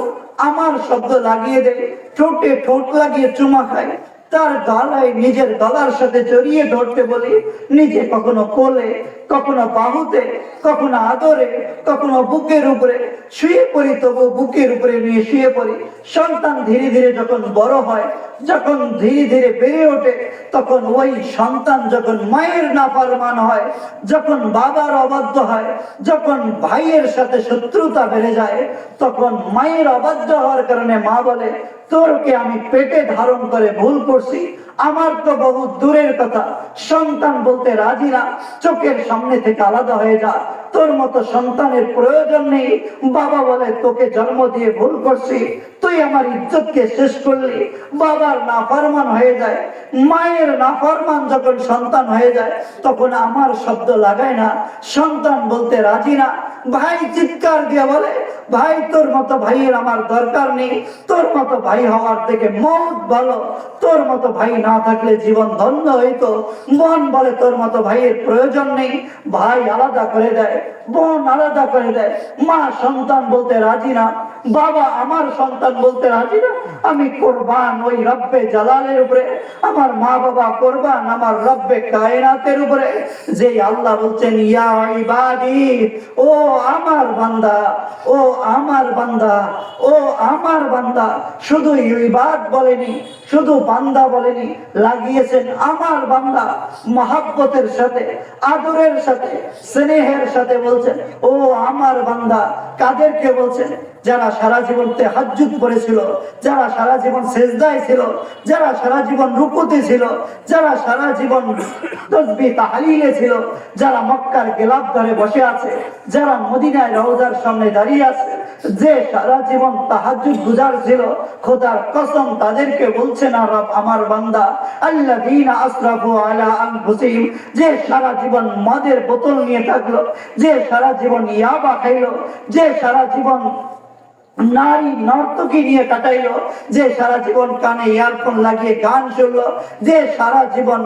Speaker 2: আমার শব্দ লাগিয়ে দেয়, ঠোঁটে ঠোঁট লাগিয়ে চুমা খায়, তার গলায় নিজের গলার সাথে জড়িয়ে ধরতে বলি, নিজে কখনো কোলে, কখনো বাহুতে, কখনো আদরে, কখনো বুকের উপরে শুয়ে পড়ি, তবু বুকের উপরে নিয়ে শুয়ে পড়ি। সন্তান ধীরে ধীরে যখন বড় হয়, যখন ধীরে ধীরে বেড়ে ওঠে, তখন ওই সন্তান যখন মায়ের নাফরমান হয়, যখন বাবার অবাধ্য হয়, যখন ভাইয়ের সাথে শত্রুতা বেড়ে যায়, তখন মায়ের অবাধ্য হওয়ার কারণে মা বলে, তোরকে আমি পেটে ধারণ করে ভুল করছি, আমার তো বহু দূরের কথা, সন্তান বলতে রাজি না, চোখের সামনে থেকে আলাদা হয়ে যা, তোর মতো সন্তানের প্রয়োজন নেই। বাবা বলে তোকে জন্ম দিয়ে ভুল করছি, তুই আমার ইজ্জতকে শেষ করলি। বাবার নাফরমান হয়ে যায়, মায়ের নাফরমান যখন সন্তান হয়ে যায় তখন আমার শব্দ লাগায় না, সন্তান বলতে রাজি না। ভাই চিৎকার দিয়ে বলে, ভাই তোর মতো ভাইয়ের আমার দরকার নেই, তোর মতো ভাই হওয়ার থেকে মত ভালো, তোর মতো ভাই না থাকলে জীবন ধন্য হইতো। বোন বলে তোর মতো ভাইয়ের প্রয়োজন নেই, ভাই আলাদা করে দেয়, বোন আলাদা করে দেয়। মা সন্তান বলতে রাজি না, বাবা আমার সন্তান বলতে রাজি না। আমি কোরবান ওই রব্বে জালালের উপরে, আমার মা বাবা কোরবান আমার রব্বে কায়নাতের উপরে, যে আল্লাহ বলছেন ইয়া ইবাদি, ও আমার বান্দা, ও আমার বান্দা, ও আমার বান্দা। শুধু ইবাদ বলেনি, শুধু বান্দা বলেনি, লাগিয়েছেন আমার বান্দা। মহাব্বতের সাথে, আদরের সাথে, স্নেহের সাথে বলছেন ও আমার বান্দা। কাদেরকে বলছেন? যারা সারা জীবন তাহাজ্জুদ করেছিল, যারা সারা জীবন সেজদায় ছিল, যারা সারা জীবন রুকুতে ছিল, যারা সারা জীবন তাসবিহ তাহলিলে ছিল, যারা মক্কার গিলাফ ধরে বসে আছে, যারা মদিনায় রওজার সামনে দাঁড়িয়ে আছে, যে সারা জীবন তাহাজ্জুদ গুজার ছিল, খোদার কসম তাদেরকে বলছেন আর আমার বান্দা আল্লাযীনা আসরাফু আলা আনফুসিহিম, যে সারা জীবন মদের বোতল নিয়ে থাকলো, যে সারা জীবন ইয়াবা খাইলো, যে সারা জীবন নারী নর্তকী নিয়ে কাটাইলো, যে সারা জীবন কানে ইয়ারফোন লাগিয়ে গান শুনলো, যে সারা জীবন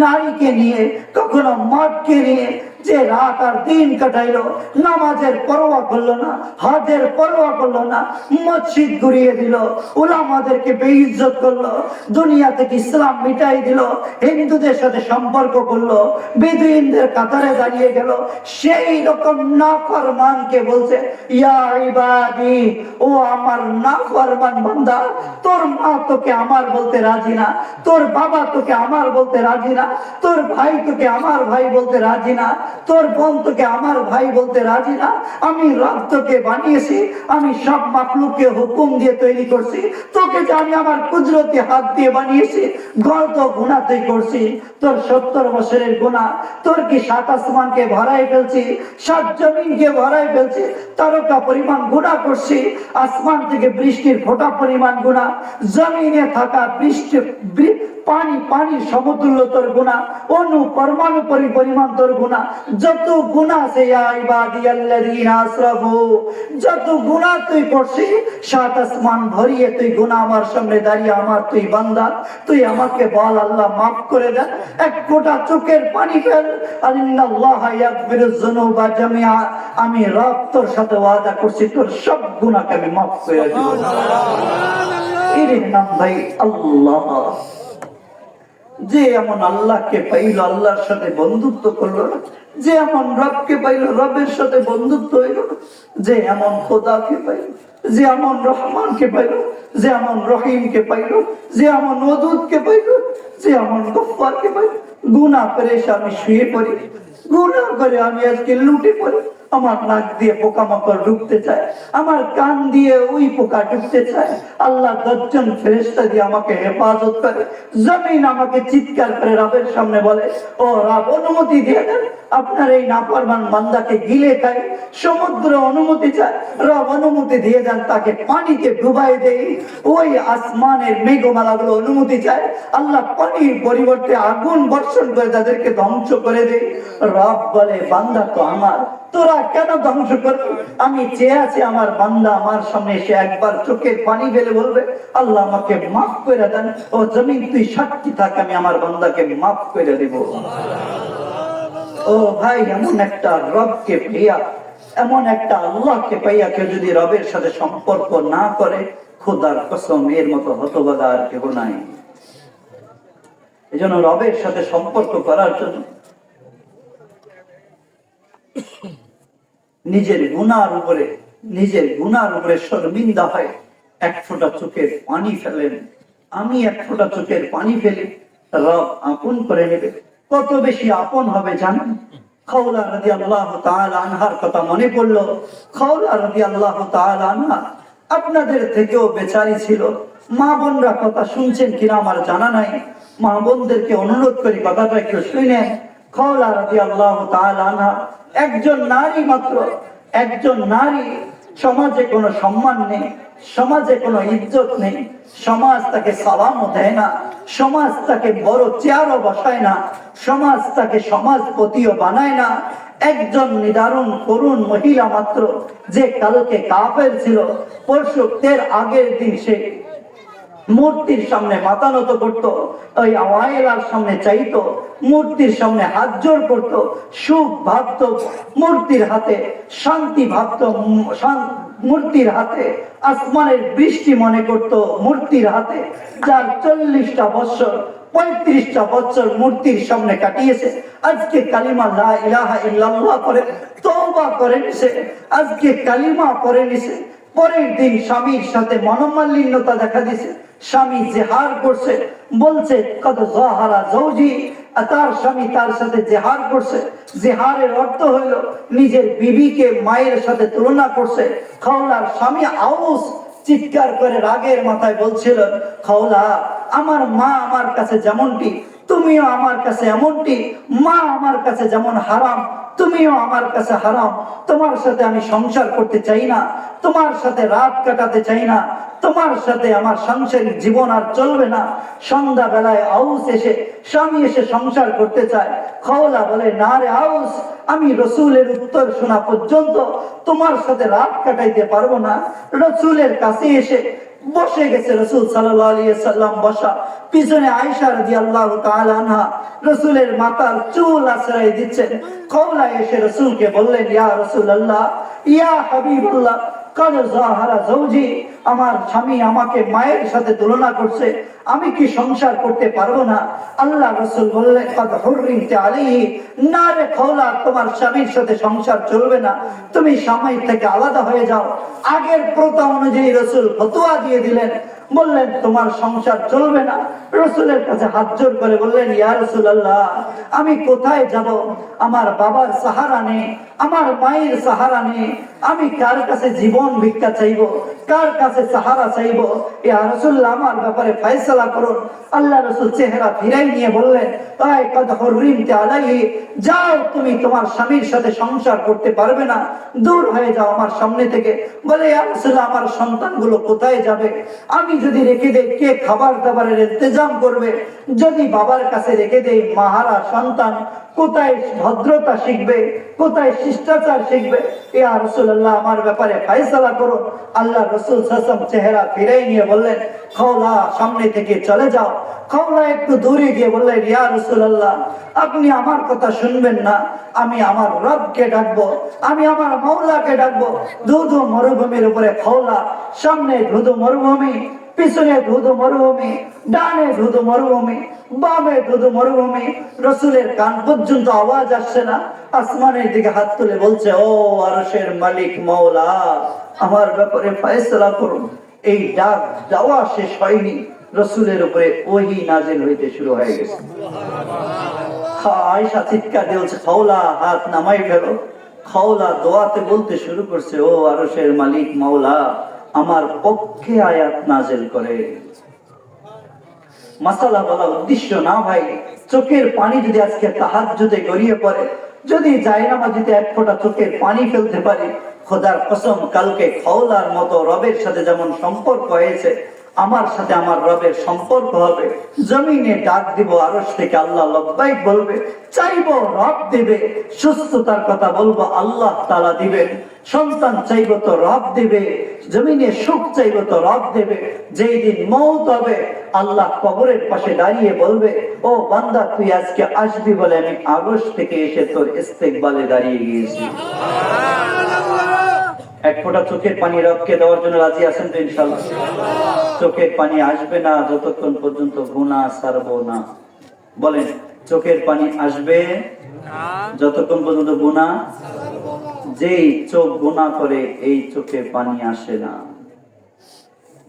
Speaker 2: নারীকে নিয়ে, কখনো মদকে নিয়ে যে রাত আর দিন কাটাইলো, নামাজের পরোয়া করলো না, হজের পরোয়া করলো না, মসজিদ ঘুরিয়ে দিল, উলামাদেরকে বেইজ্জত করলো, দুনিয়া থেকে ইসলাম মিটাই দিল, হিন্দুদের সাথে সম্পর্ক করলো, বেদুইনদের কাতারে দাঁড়িয়ে গেল, সেই রকম নাফরমানকে বলছে ইয়া ইবাদি, ও আমার নাফরমান বান্দা, তোর মা তোকে আমার বলতে রাজি না, তোর বাবা তোকে আমার বলতে রাজি না, তোর ভাই তোকে আমার ভাই বলতে রাজি না, তোর বোন তোকে আমার ভাই বলতে রাজি না। আমি রব তোকে বানিয়েছি, আমি সব মাখলুককে হুকুম দিয়ে তৈরি করছি, তোকে যে আমি আমার কুদরতি হাত দিয়ে বানিয়েছি, গর্ত গুনাহ তুই করছি, তোর 70 বছরের গুনাহ, তোর কি 7 আসমানকে ভরাই ফেলছি, 7 জমিনকে ভরাই ফেলছি, তারকা পরিমাণ গুনাহ করছি, আসমান থেকে বৃষ্টির ফোঁটা পরিমাণ গুনাহ, জমিনে থাকা বৃষ্টি পানি পানি সমতুল্য তোর গুনাহ, অনু পরমাণু পরিমাণ তোর গুনাহ, যত গুনাহ আছে ইয়া ইবাদিয়াল্লাযীনা আসরাফু, যত গুনাহ তুই করছিস, 7 আসমান ভরিয়ে তুই গুনাহ আমার সামনে দাঁড়িয়ে আমার তুই বান্দা, তুই আমাকে বল আল্লাহ মাফ করে দেন, এক ফোঁটা চোখের পানি ফেল। আল্লাহু ইয়াগফিরুয যুনুবা জামিআ, আমি রব তোর সাথে ওয়াদা করছি তোর সব গুনাহকে আমি মাফ করে দেব। এর নাম ভাই আল্লাহ। যে এমন আল্লাহকে পাইল, আল্লাহর সাথে বন্ধুত্ব করলো না, যে এমন রবকে পাইল, রবের সাথে বন্ধুত্ব হইল না, যে এমন খোদাকে পাইল, যে এমন রহমানকে পাইল, যে এমন রহিমকে পাইল, যে এমন ওদুদকে পাইল, যে এমন গফফারকে পাইল। গুনাহ করে আমি শুয়ে পড়ি, গুনাহ করে আমি আজকে লুটে পড়ি, আমার নাক দিয়ে পোকামাকড় ঢুকতে চায়, আমার কান দিয়ে ওই পোকা ঢুকতে চায়, আল্লাহ 10 জন ফেরেশতা দিয়ে আমাকে হেফাজত করে, জমিন আমাকে চিৎকার করে রবের সামনে বলে ও রব অনুমতি দিয়ে দেন আপনার এই নাফরমান বান্দাকে গিলে খাই। সমুদ্র অনুমতি চায়, রব অনুমতি দিয়ে দেন তাকে পানিতে ডুবাই দেই। ওই আসমানের মেঘমালাগুলো অনুমতি চায়, আল্লাহ পানির পরিবর্তে আগুন বর্ষণ করে তাদেরকে ধ্বংস করে দেয়। রব বলে বান্দা তো আমার, তোরা কেন ধ্বংস করবি? আমি চেয়ে আছি আমার বান্দা আমার সামনে এসে একবার চোখের পানি ফেলে বলবে আল্লাহ আমাকে মাফ করে দেন। ও জমিন তুই সাক্ষী থাক, আমি আমার বান্দাকে মাফ করে দেব। ও ভাই, এমন একটা রবকে পাইয়া, এমন একটা আল্লাহকে পাইয়া কেউ যদি রবের সাথে সম্পর্ক না করে, খোদার কসম এর মতো হতভাগা আর কেউ নাই। এই জন্য রবের সাথে সম্পর্ক করার জন্য নিজের গুনার উপরে শর্মিন্দা হয়, এক ফোঁটা চোখের পানি ফেলেন। আমি এক ফোঁটা চোখের পানি ফেলি, রব আপন করে নেবে। কত বেশি আপন হবে জানেন? খাওলা রাদিয়াল্লাহু তাআলা আনহার কথা মনে পড়লো। খাওলা রাদিয়াল্লাহু তাআলা আনহা আপনাদের থেকেও বেচারি ছিল। মা বোনরা কথা শুনছেন কিনা আমার জানা নাই। মা বোনদেরকে অনুরোধ করি কথাটা একটু শুনে। খাওলা রাদিয়াল্লাহু তাআলা আনহা একজন নারী মাত্র, একজন নারী, সমাজে কোনো সম্মান নেই, সমাজে কোনো ইজ্জত নেই, সমাজ তাকে সালামও দেয় না, সমাজ তাকে বড় চেয়ারও বসায় না, সমাজ তাকে সমাজপতিও বানায় না। একজন নিদারুণ করুণ মহিলা মাত্র, যে কালকে কাফের ছিল, পরশু তের আগের দিন সে মূর্তির সামনে মাথা নত করতো, ওই আওয়াইলার সামনে চাইতো, মূর্তির সামনে হাত জোর করতো, সুখ ভাবতো মূর্তির হাতে, শান্তি ভাবতো মূর্তির হাতে, আসমানের বৃষ্টি মনে করতো মূর্তির হাতে। যার 40টা বছর 35টা বছর মূর্তির সামনে কাটিয়েছে, আজকে কালিমা লা ইলাহা ইল্লাল্লাহ করে তওবা করে নিছে, আজকে কালিমা পড়ে নিছে, পরের দিন স্বামীর সাথে মনোমালিন্যতা দেখা দিছে, স্বামী জেহার করছে, বলছে কত জাহারা জৌজি, তার স্বামী তার সাথে জেহার করছে। জেহারের অর্থ হইল নিজের বিবিকে মায়ের সাথে তুলনা করছে। খাওলার স্বামী আউস চিৎকার করে রাগের মাথায় বলছিল, খাওলা, আমার মা আমার কাছে যেমনটি, তুমিও আমার কাছে এমনটি। মা আমার কাছে যেমন হারাম, তুমিও আমার কাছে হারাম। তোমার সাথে আমি সংসার করতে চাই না, তোমার সাথে রাত কাটাতে চাই না, তোমার সাথে আমার সাংসারিক জীবন আর চলবে না। সন্ধ্যা বেলায় আউস এসে, স্বামী এসে সংসার করতে চায়। খাওলা বলে, না রে আউস, আমি রসুলের উত্তর শোনা পর্যন্ত তোমার সাথে রাত কাটাইতে পারবো না। রসুলের কাছে এসে বসে গেছে, রসুল সাল্লাল্লাহু আলাইহি সাল্লাম বসা, পিছনে আয়েশা রাদিয়াল্লাহু তাআলা আনহা রসুলের মাথার চুল আছড়াই দিচ্ছেন। খাওলা এসে রসুলকে বললেন, ইয়া রাসূলুল্লাহ, ইয়া হাবিবাল্লাহ, কাদ জাহারা জৌজি, আমার স্বামী আমাকে মায়ের সাথে তুলনা করছে, আমি কি সংসার করতে পারবো না? আল্লাহ রাসূল বললেন, কাদ হুররিমতা আলাইহি, না রে খাওলা, তোমার স্বামীর সাথে সংসার চলবে না, তুমি স্বামী থেকে আলাদা হয়ে যাও। আগের প্রথা অনুযায়ী রাসূল ফতোয়া দিয়ে দিলেন, বললেন তোমার সংসার চলবে না। রাসূলের কাছে হাত জোর করে বললেন, ইয়া রাসূলুল্লাহ, আমি কোথায় যাব? আমার বাবার সাহারা নেই, আমার মায়ের সাহারা নেই, আমি কার কাছে জীবন ভিক্ষা চাইবো, কার কাছে সাহারা চাইবো? ইয়া রাসূলুল্লাহ, আমার ব্যাপারে ফয়সালা করুন। আল্লাহ রাসূল চেহারা ফিরাই নিয়ে বললেন, তাই কদ হুররিমতা আলাইহি, যাও, তুমি তোমার স্বামীর সাথে সংসার করতে পারবে না, দূর হয়ে যাও আমার সামনে থেকে। বলে, ইয়া রাসূলুল্লাহ, আমার সন্তানগুলো কোথায় যাবে? আমি যদি রেখে দেই, কে খাবার দাবারের ইন্তজাম করবে? যদি বাবার কাছে রেখে দেই, মাহারা সন্তান কোথায় ভদ্রতা শিখবে, কোথায় শিষ্টাচার শিখবে? ইয়া রাসূলুল্লাহ, আমার ব্যাপারে ফয়সালা করুন। আল্লাহ রাসূল সাল্লাল্লাহু আলাইহি ওয়াসাল্লাম চেহারা ফিরাই নিয়ে বললেন, খাওলা, সামনে থেকে চলে যাও। খাওলা একটু দূরে গিয়ে বললেন, ইয়া রাসূলুল্লাহ, আপনি আমার কথা শুনবেন না, আমি আমার রবকে ডাকবো, আমি আমার মাওলাকে ডাকবো। ধুধু মরুভূমির উপরে খাওলা, সামনে ধুধু মরুভূমি, পিছনে ধুধু মরুভূমি, ডানে ধুধু মরুভূমি, বামে ধুধু মরুভূমি। রসুলের কান পর্যন্ত আওয়াজ আসছে না। আসমানের দিকে হাত তুলে বলছে, ও আরশের মালিক মাওলা, আমার ব্যাপারে ফয়সালা করুন। এই ডাক দেওয়া শেষ হয়নি, রসুলের উপরে ওহী নাজিল হইতে শুরু হয়ে গেছে। আয়েশা চিৎকার দিয়ে বলছে, খাওলা, হাত নামাই ফেলো। খাওলা দোয়াতে বলতে শুরু করছে, ও আরশের মালিক মাওলা, আমার পক্ষে আয়াত নাজিল করে। মাসালা বলা উদ্দেশ্য না ভাই, চোখের পানি যদি আজকে তাহাজ্জুদে গড়িয়ে পড়ে, যদি জায়নামাজিতে এক ফোঁটা চোখের পানি ফেলতে পারি, খোদার কসম, কালকে খাওলার মতো রবের সাথে যেমন সম্পর্ক হয়েছে, আমার সাথে আমার রবের সম্পর্ক হবে। জমিনে ডাক দিব, আরশ থেকে আল্লাহ লব্বাইক বলবে, চাইবো রব দেবে। সুস্থতার কথা বলবো, আল্লাহ তাআলা দিবেন। সন্তান চাইবো তো রব দেবে, জমিনে সুখ চাইবো তো রব দেবে। যেই দিন মওত হবে, আল্লাহ কবরের পাশে দাঁড়িয়ে বলবে, ও বান্দা, তুই আজকে আসবি বলে আমি আগস্ট থেকে এসে তোর ইস্তেকবালে দাঁড়িয়ে গিয়েছি। এক ফোঁটা চোখের পানি রবকে দেওয়ার জন্য রাজি আছেন তো ইনশাআল্লাহ? চোখের পানি আসবে না যতক্ষণ পর্যন্ত গুনাহ ছাড়বো না। বলেন, চোখের পানি আসবে যতক্ষণ পর্যন্ত গুনাহ, যেই চোখ গুনাহ করে এই চোখে পানি আসে না।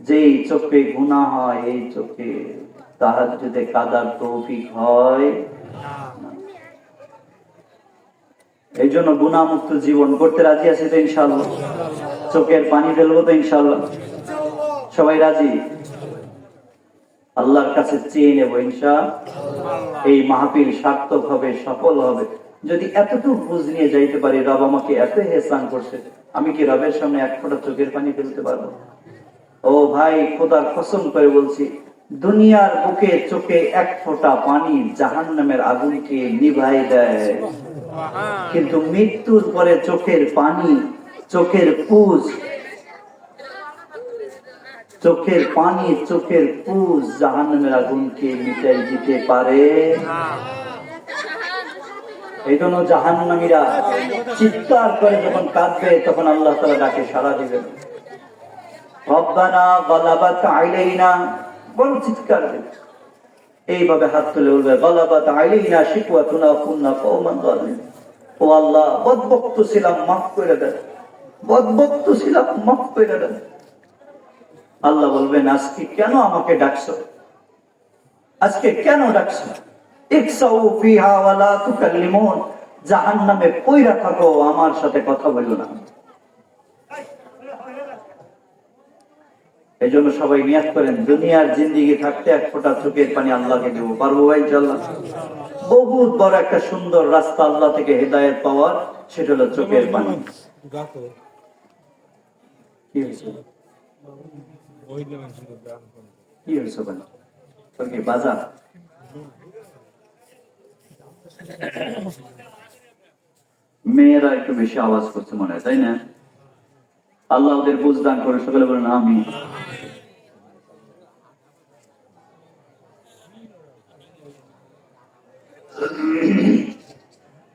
Speaker 2: যেই চোখে গুনাহ হয় এই চোখে তাহাজ্জুদে কাদার তৌফিক হয় না। এই জন্য গুনাহ মুক্ত জীবন করতে রাজি আছে তো ইনশাআল্লাহ? চোখের পানি ফেলবো তো ইনশাআল্লাহ? সবাই রাজি? আল্লাহর কাছে চেয়ে নেব ইনশাআল্লাহ। এই মাহফিল সার্থক হবে, সফল হবে যদি এতটুকু বুঝ নিয়ে যাইতে পারি। রব আমাকে এত ইহসান করছে, আমি কি রবের সামনে এক ফোঁটা চোখের পানি ফেলতে পারবো? ও ভাই, খোদার কসম করে বলছি, দুনিয়ার বুকে চোখে এক ফোঁটা পানি জাহান্নামের আগুনকে নিভাই দেয়, কিন্তু মৃত্যুর পরে চোখের পানি, চোখের পুজ, চোখের পানি, চোখের পুজ জাহান্নামের আগুনকে মিটাই দিতে পারে। এই জন্য জাহান্নামীরা চিৎকার করে যখন কাঁদবে, তখন আল্লাহ তাআলা ডাকে সাড়া দিবেন। রব্বানা গালাবাত আলাইনা, বড় চিৎকার দেবে, এইভাবে হাত তুলে বলবে, গালাবাত আলাইনা শিকওয়াতুনা কুননা কওমান যালিমিন। ও আল্লাহ, বদবক্ত ছিলাম, মাফ করে দেন, বদবক্ত ছিলাম, মাফ করে দেন। আল্লাহ বলবেন, আজকে কেন আমাকে ডাকছো? আজকে কেন ডাকছো? ইকসাউ ফিহা ওয়া লা তুকাল্লিমুন, জাহান্নামে পইরা থাকো, আমার সাথে কথা বলো না। এই জন্য সবাই নিয়াত করেন, দুনিয়ার জিন্দেগি থাকতে এক ফোঁটা চোখের পানি আল্লাহকে দেবো। পারবো ভাই ইনশাআল্লাহ? বহুত বড় একটা সুন্দর রাস্তা আল্লাহ থেকে হেদায়েত পাওয়ার, সেটা হলো চোখের পানি। কি হয়েছে? কি হয়েছে ভাই? তোর কি বাজার? মেয়েরা একটু বেশি আওয়াজ করছে মনে হয়, তাই না? আল্লাহ ওদের বুঝদান করে, সকলে বলেন আমিন।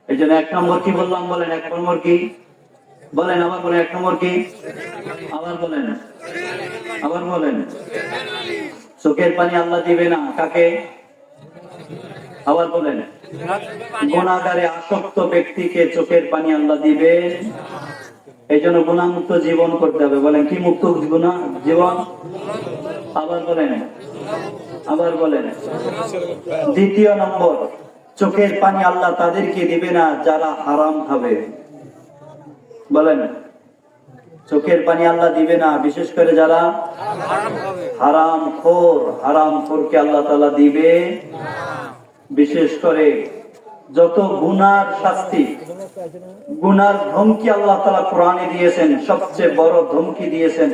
Speaker 2: এই জন্য 1 নম্বর কি বললাম বলেন? 1 নম্বর কি বলেন? আবার বলেন, 1 নম্বর কি? আবার বলেন, আবার বলেন। চোখের পানি আল্লাহ দিবে না কাকে? আবার বলেন। গুনাহগারে আসক্ত ব্যক্তিকে চোখের পানি আল্লাহ দিবে। এই জন্য গুনাহমুক্ত জীবন করতে হবে। বলেন, কি মুক্ত জীবন? আবার বলেন, আবার বলেন। 2 নম্বর, চোখের পানি আল্লাহ তাদেরকে দিবে না যারা হারাম খাবে। বলেন, চোখের পানি আল্লাহ দিবে না বিশেষ করে যারা হারাম খোর, হারাম খোরকে আল্লাহ তাআলা দিবে। বিশেষ করে যত গুনার শাস্তি, গুনার ধমকি আল্লাহ তাআলা কোরআনে দিয়েছেন, সবচেয়ে বড় ধমকি দিয়েছেন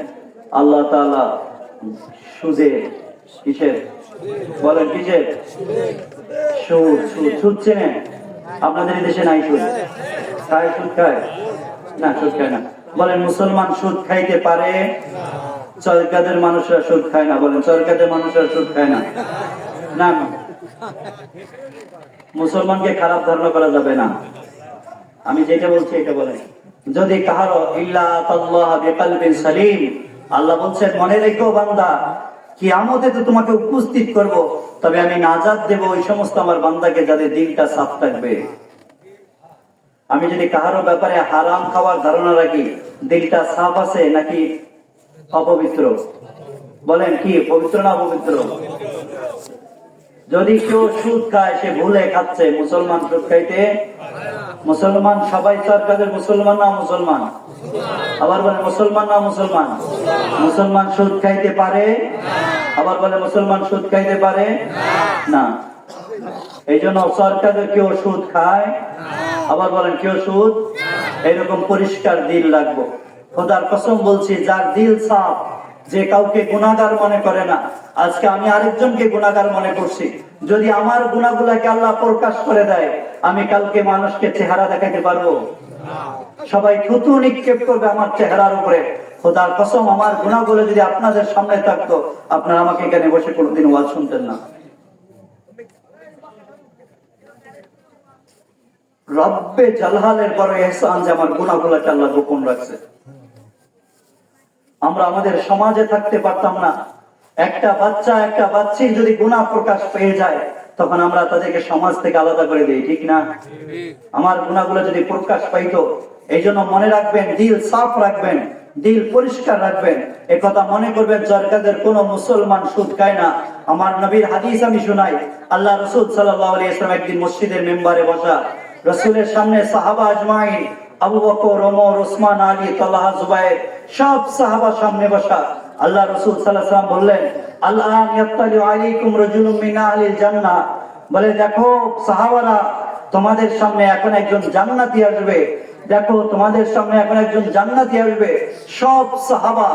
Speaker 2: আল্লাহ তাআলা সুদের। কিসের? বলেন কিসের? সুদ। সুদ চেনেন? আপনাদের দেশে নাই সুদ? খায়? সুদ খায় না? সুদ খায় না। বলেন, মুসলমান সুদ খাইতে পারে? সরকারের মানুষরা সুদ খায় না। বলেন, সরকারের মানুষরা সুদ খায় না। না, মুসলমানকে খারাপ ধারণা করা যাবে না। আমি যেটা বলছি এটা বলেন। যদি কাহারো ইল্লা আতাল্লাহ বিকলবিন সালিম, আল্লাহ বলছেন, মনে রেখো বান্দা, কিয়ামতে তো তোমাকে উপস্থিত করব, তবে আমি নাজাত দেব ওই সমস্ত আমার বান্দাকে যাদের দিলটা সাফ থাকবে। আমি যদি কাহারো ব্যাপারে হারাম খাওয়ার ধারণা রাখি, দিলটা সাফ আছে নাকি অপবিত্র? বলেন, কি পবিত্র না অপবিত্র? যদি কেউ সুদ খায়, সে ভুলে খাচ্ছে। মুসলমান সুদ খাইতে? মুসলমান সবাই সরকারের মুসলমান না মুসলমান? আবার বলে, মুসলমান না মুসলমান? মুসলমান সুদ খাইতে পারে? আবার বলে, মুসলমান সুদ খাইতে পারে না। এই জন্য সরকারের কেউ সুদ খায়? আবার বলেন, কেউ সুদ? এরকম পরিষ্কার দিল রাখবো। খোদার কসম বলছি, যার দিল সাফ, যে কাউকে গুনাহগার মনে করে না। আজকে আমি আরেকজনকে গুনাহগার মনে করছি, যদি আমার গুনাহগুলাকে আল্লাহ প্রকাশ করে দেয়, আমি কালকে মানুষকে চেহারা দেখাতে পারবো? সবাই থুতু নিক্ষেপ করবে আমার চেহারার উপরে। খোদার কসম, আমার গুনাহগুলো যদি আপনাদের সামনে থাকতো, আপনারা আমাকে এখানে বসে কোনোদিন ওয়াজ শুনতেন না। রব্বে জালালের বড় ইহসান যে আমার গুনাহগুলোকে আল্লাহ গোপন রাখছে। আমরা আমাদের সমাজে থাকতে পারতাম না। একটা বাচ্চা, একটা বাচ্চীর যদি গুনাহ প্রকাশ পেয়ে যায়, তখন আমরা তাদেরকে সমাজ থেকে আলাদা করে দিই, ঠিক না? আমার গুনাহগুলো যদি প্রকাশ পাইতো। এই জন্য মনে রাখবেন, দিল সাফ রাখবেন, দিল পরিষ্কার রাখবেন। এই কথা মনে করবেন, সরকারের কোন মুসলমান সুদ খায় না। আমার নবীর হাদিস আমি শোনাই। আল্লাহ রাসূল সাল্লাল্লাহু আলাইহি ওয়াসাল্লাম একদিন মসজিদের মেম্বারে বসা, রাসূলের সামনে সাহাবা আজমাইন, আবু বকর, ওমর, ওসমান, আলী, তালহা, জুবায়ের, সব সাহাবা সামনে বসা। আল্লাহ রাসূল সাল্লাল্লাহু আলাইহি ওয়াসাল্লাম বললেন, আল-আন ইয়াত্তালিউ আলাইকুম রাজুলুম মিন আহলিল জান্নাহ, বলে দেখো সাহাবারা, তোমাদের সামনে এখন একজন জান্নাতি আসবে, দেখো তোমাদের সামনে এখন একজন জান্নাতি আসবে। সব সাহাবা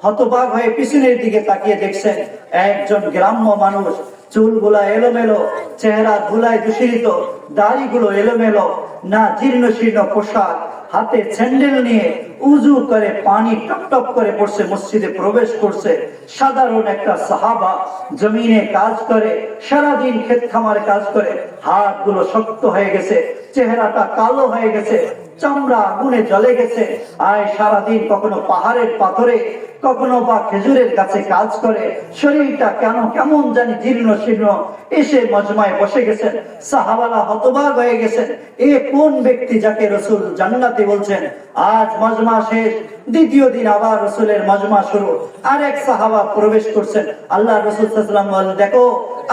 Speaker 2: হতবাক হয়ে পিছনের দিকে তাকিয়ে দেখছেন একজন গ্রাম্য মানুষ, চুলগুলা এলোমেলো, চেহারা ধুলায় দূষিত, দাড়িগুলো এলোমেলো, না জীর্ণ শীর্ণ পোশাক, হাতে স্যান্ডেল নিয়ে উজু করে পানি টপ টপ করে পড়ছে, মসজিদে প্রবেশ করছে। সাধারণ একটা সাহাবা, জমিনে কাজ করে, সারাদিন ক্ষেত খামারে কাজ করে, হাতগুলো শক্ত হয়ে গেছে, চেহারাটা কালো হয়ে গেছে, চামড়া আগুনে জ্বলে গেছে। আয় সারাদিন কখনো পাহাড়ের পাথরে, কখনো বা খেজুরের গাছে কাজ করে, শরীরটা কেমন জানি জীর্ণ শীর্ণ, এসে মজমায় বসে গেছেন। সাহাবারা হতবাক হয়ে গেছেন, এ কোন ব্যক্তি যাকে রসুল জান্নাতি বলছেন। আজ মজমা শেষ, দ্বিতীয় দিন আবার রসুলের মজমা শুরু। আরেক সাহাবা প্রবেশ করছেন, আল্লাহ রসুল সাল্লাল্লাহু আলাইহি ওয়াসাল্লাম বলেন, দেখো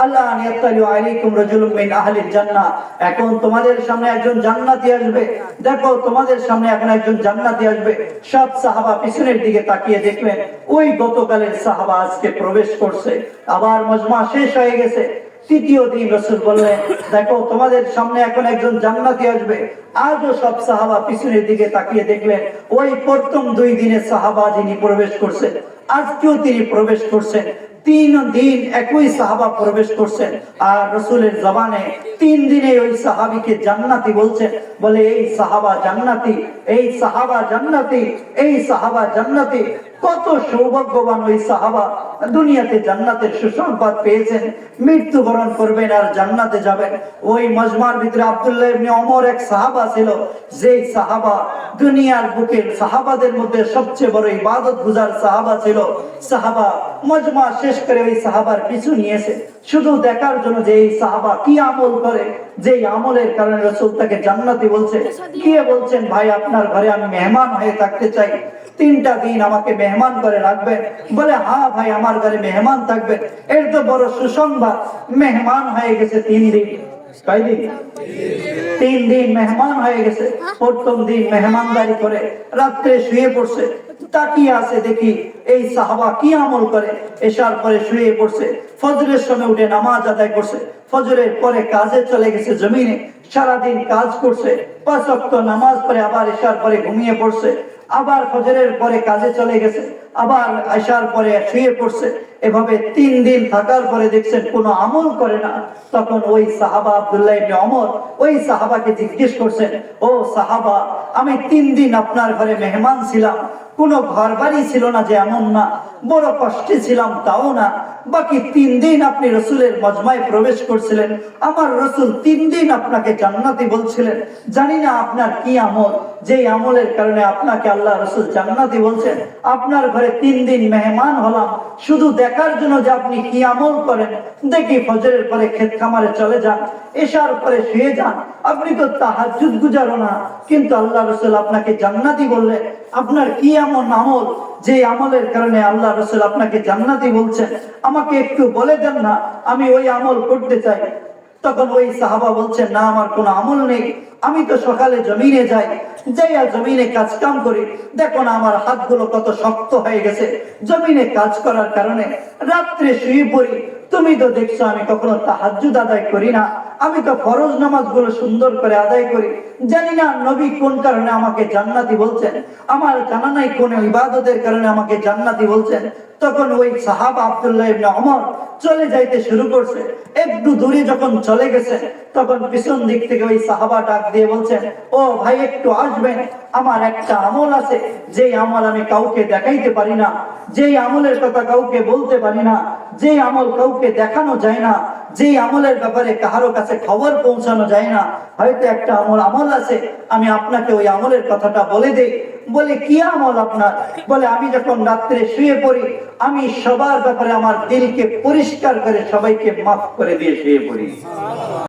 Speaker 2: আল-আন ইয়াত্তালিউ আলাইকুম রাজুলুম মিন আহলিল জান্নাহ, এখন তোমাদের সামনে একজন জান্নাতি আসবে, দেখো তোমাদের সামনে এখন একজন জান্নাতি আসবে। সব সাহাবা পিছনের দিকে তাকিয়ে দেখলেন ওই গতকালের সাহাবা আজকে প্রবেশ করছে। আবার মজমা শেষ হয়ে গেছে, তৃতীয় দিন রসুল বললেন, দেখো তোমাদের সামনে এখন একজন জান্নাতি আসবে। আজও সব সাহাবা পিছনের দিকে তাকিয়ে দেখলেন ওই প্রথম 2 দিনের সাহাবা যিনি প্রবেশ করছেন, আজকেও তিনি প্রবেশ করছেন। 3 দিন একই সাহাবা প্রবেশ করছেন, আর রসুলের জবানে 3 দিনে ওই সাহাবীকে জান্নাতি বলছেন। বলে এই সাহাবা জান্নাতি, এই সাহাবা জান্নাতি, এই সাহাবা জান্নাতি। কত সৌভাগ্যবান ওই সাহাবা, দুনিয়াতে জান্নাতের সুসংবাদ পেয়েছেন, মৃত্যুবরণ করবেন আর জান্নাতে যাবেন। ওই মজমার ভিতরে আব্দুল্লাহ ইবনে ওমর এক সাহাবা ছিল, যেই সাহাবা দুনিয়ার বুকের সাহাবাদের মধ্যে সবচেয়ে বড় ইবাদত গুজার সাহাবা ছিল। সাহাবা মজমা শেষ করে ওই সাহাবার পিছু নিয়েছে, শুধু দেখার জন্য যে এই সাহাবা কি আমল করে, যে আমলের কারণে রাসূল তাকে জান্নাতি বলছে। গিয়ে বলছেন, ভাই আপনার ঘরে আমি মেহমান হয়ে থাকতে চাই, 3টা দিন আমাকে মেহমান করে রাখবেন। বলে হ্যাঁ ভাই, আমার ঘরে মেহমান থাকবেন। এর তো বড় সুসংবাদ, মেহমান হয়ে গেছে 3 দিন। কয় দিন? 3 দিন মেহমান হয়ে গেছে। প্রথম দিন মেহমানদারি করে রাত্রে শুয়ে পড়ছে, তাকিয়ে আছে দেখি এই সাহাবা কি আমল করে। এশার পরে শুয়ে পড়ছে, ফজরের সময় উঠে নামাজ আদায় করছে, ফজরের পরে কাজে চলে গেছে, জমিনে সারাদিন কাজ করছে, 5 ওয়াক্ত নামাজ পড়ে আবার এশার পরে ঘুমিয়ে পড়ছে, আবার ফজরের পরে কাজে চলে গেছে, আবার এশার পরে শুয়ে পড়ছে। এভাবে 3 দিন থাকার পরে দেখছেন কোনো আমল করে না। তখন ওই সাহাবা আব্দুল্লাহ ইবনে ওমর ওই সাহাবাকে জিজ্ঞেস করছেন, ও সাহাবা, আমি 3 দিন আপনার ঘরে মেহমান ছিলাম, কোনো ঘর বাড়ি ছিল না যে এমন না, বড় কষ্টে ছিলাম তাও না, বাকি 3 দিন আপনি রসুলের মজমায় প্রবেশ করছিলেন, আমার রসুল 3 দিন আপনাকে জান্নাতি বলছিলেন। জানি না আপনার কি আমল, যে আমলের কারণে আপনাকে আল্লাহ রসুল জান্নাতি বলছেন। আপনার ঘরে 3 দিন মেহমান হলাম শুধু দেখার জন্য যে আপনি কি আমল করেন। দেখি ফজরের পরে ক্ষেত খামারে চলে যান, এশার পরে শুয়ে যান, আপনি তো তাহাজ্জুদ গুজারো না, কিন্তু আল্লাহ রসুল আপনাকে জান্নাতি বললেন। আপনার কি এমন আমল যে আমলের কারণে আল্লাহ রসুল আপনাকে জান্নাতি বলছেন? আমাকে একটু বলে দেন না, আমি ওই আমল করতে চাই। তখন ওই সাহাবা বলছেন, না আমার কোনো আমল নেই, আমি তো সকালে জমিনে যাই, যাইয়া জমিনে কাজ কাম করি, দেখো না আমার হাতগুলো কত শক্ত হয়ে গেছে জমিনে কাজ করার কারণে। রাত্রে শুয়ে পড়ি, তুমি তো দেখছো আমি কখনো তাহাজ্জুদ আদায় করি না, আমি তো ফরজ নামাজ গুলো সুন্দর করে আদায় করি। জানি না নবী কোন কারণে আমাকে জান্নাতি বলছেন, আমার জানা নাই কোন ইবাদতের কারণে আমাকে জান্নাতি বলছেন। তখন ওই সাহাবা আব্দুল্লাহ ইবনে ওমর চলে যাইতে শুরু করছে। একটু দূরে যখন চলে গেছে, তখন পিছন দিক থেকে ওই সাহাবা ডাক দিয়ে বলছেন, ও ভাই একটু আসবেন, আমার একটা আমল আছে, যে আমল আমি কাউকে দেখাইতে পারি না, যে আমলের কথা কাউকে বলতে পারি না, যে আমল কাউকে দেখানো যায় না, যে আমলের ব্যাপারে কারো কাছে খবর পৌঁছানো যায় না, হয়তো একটা আমল আছে, আমি আপনাকে ওই আমলের কথাটা বলে দেই। বলে কি আমল আপনার? বলে আমি যখন রাত্রে শুয়ে পড়ি, আমি সবার ব্যাপারে আমার দিলকে পরিষ্কার করে সবাইকে মাফ করে দিয়ে শুয়ে পড়ি।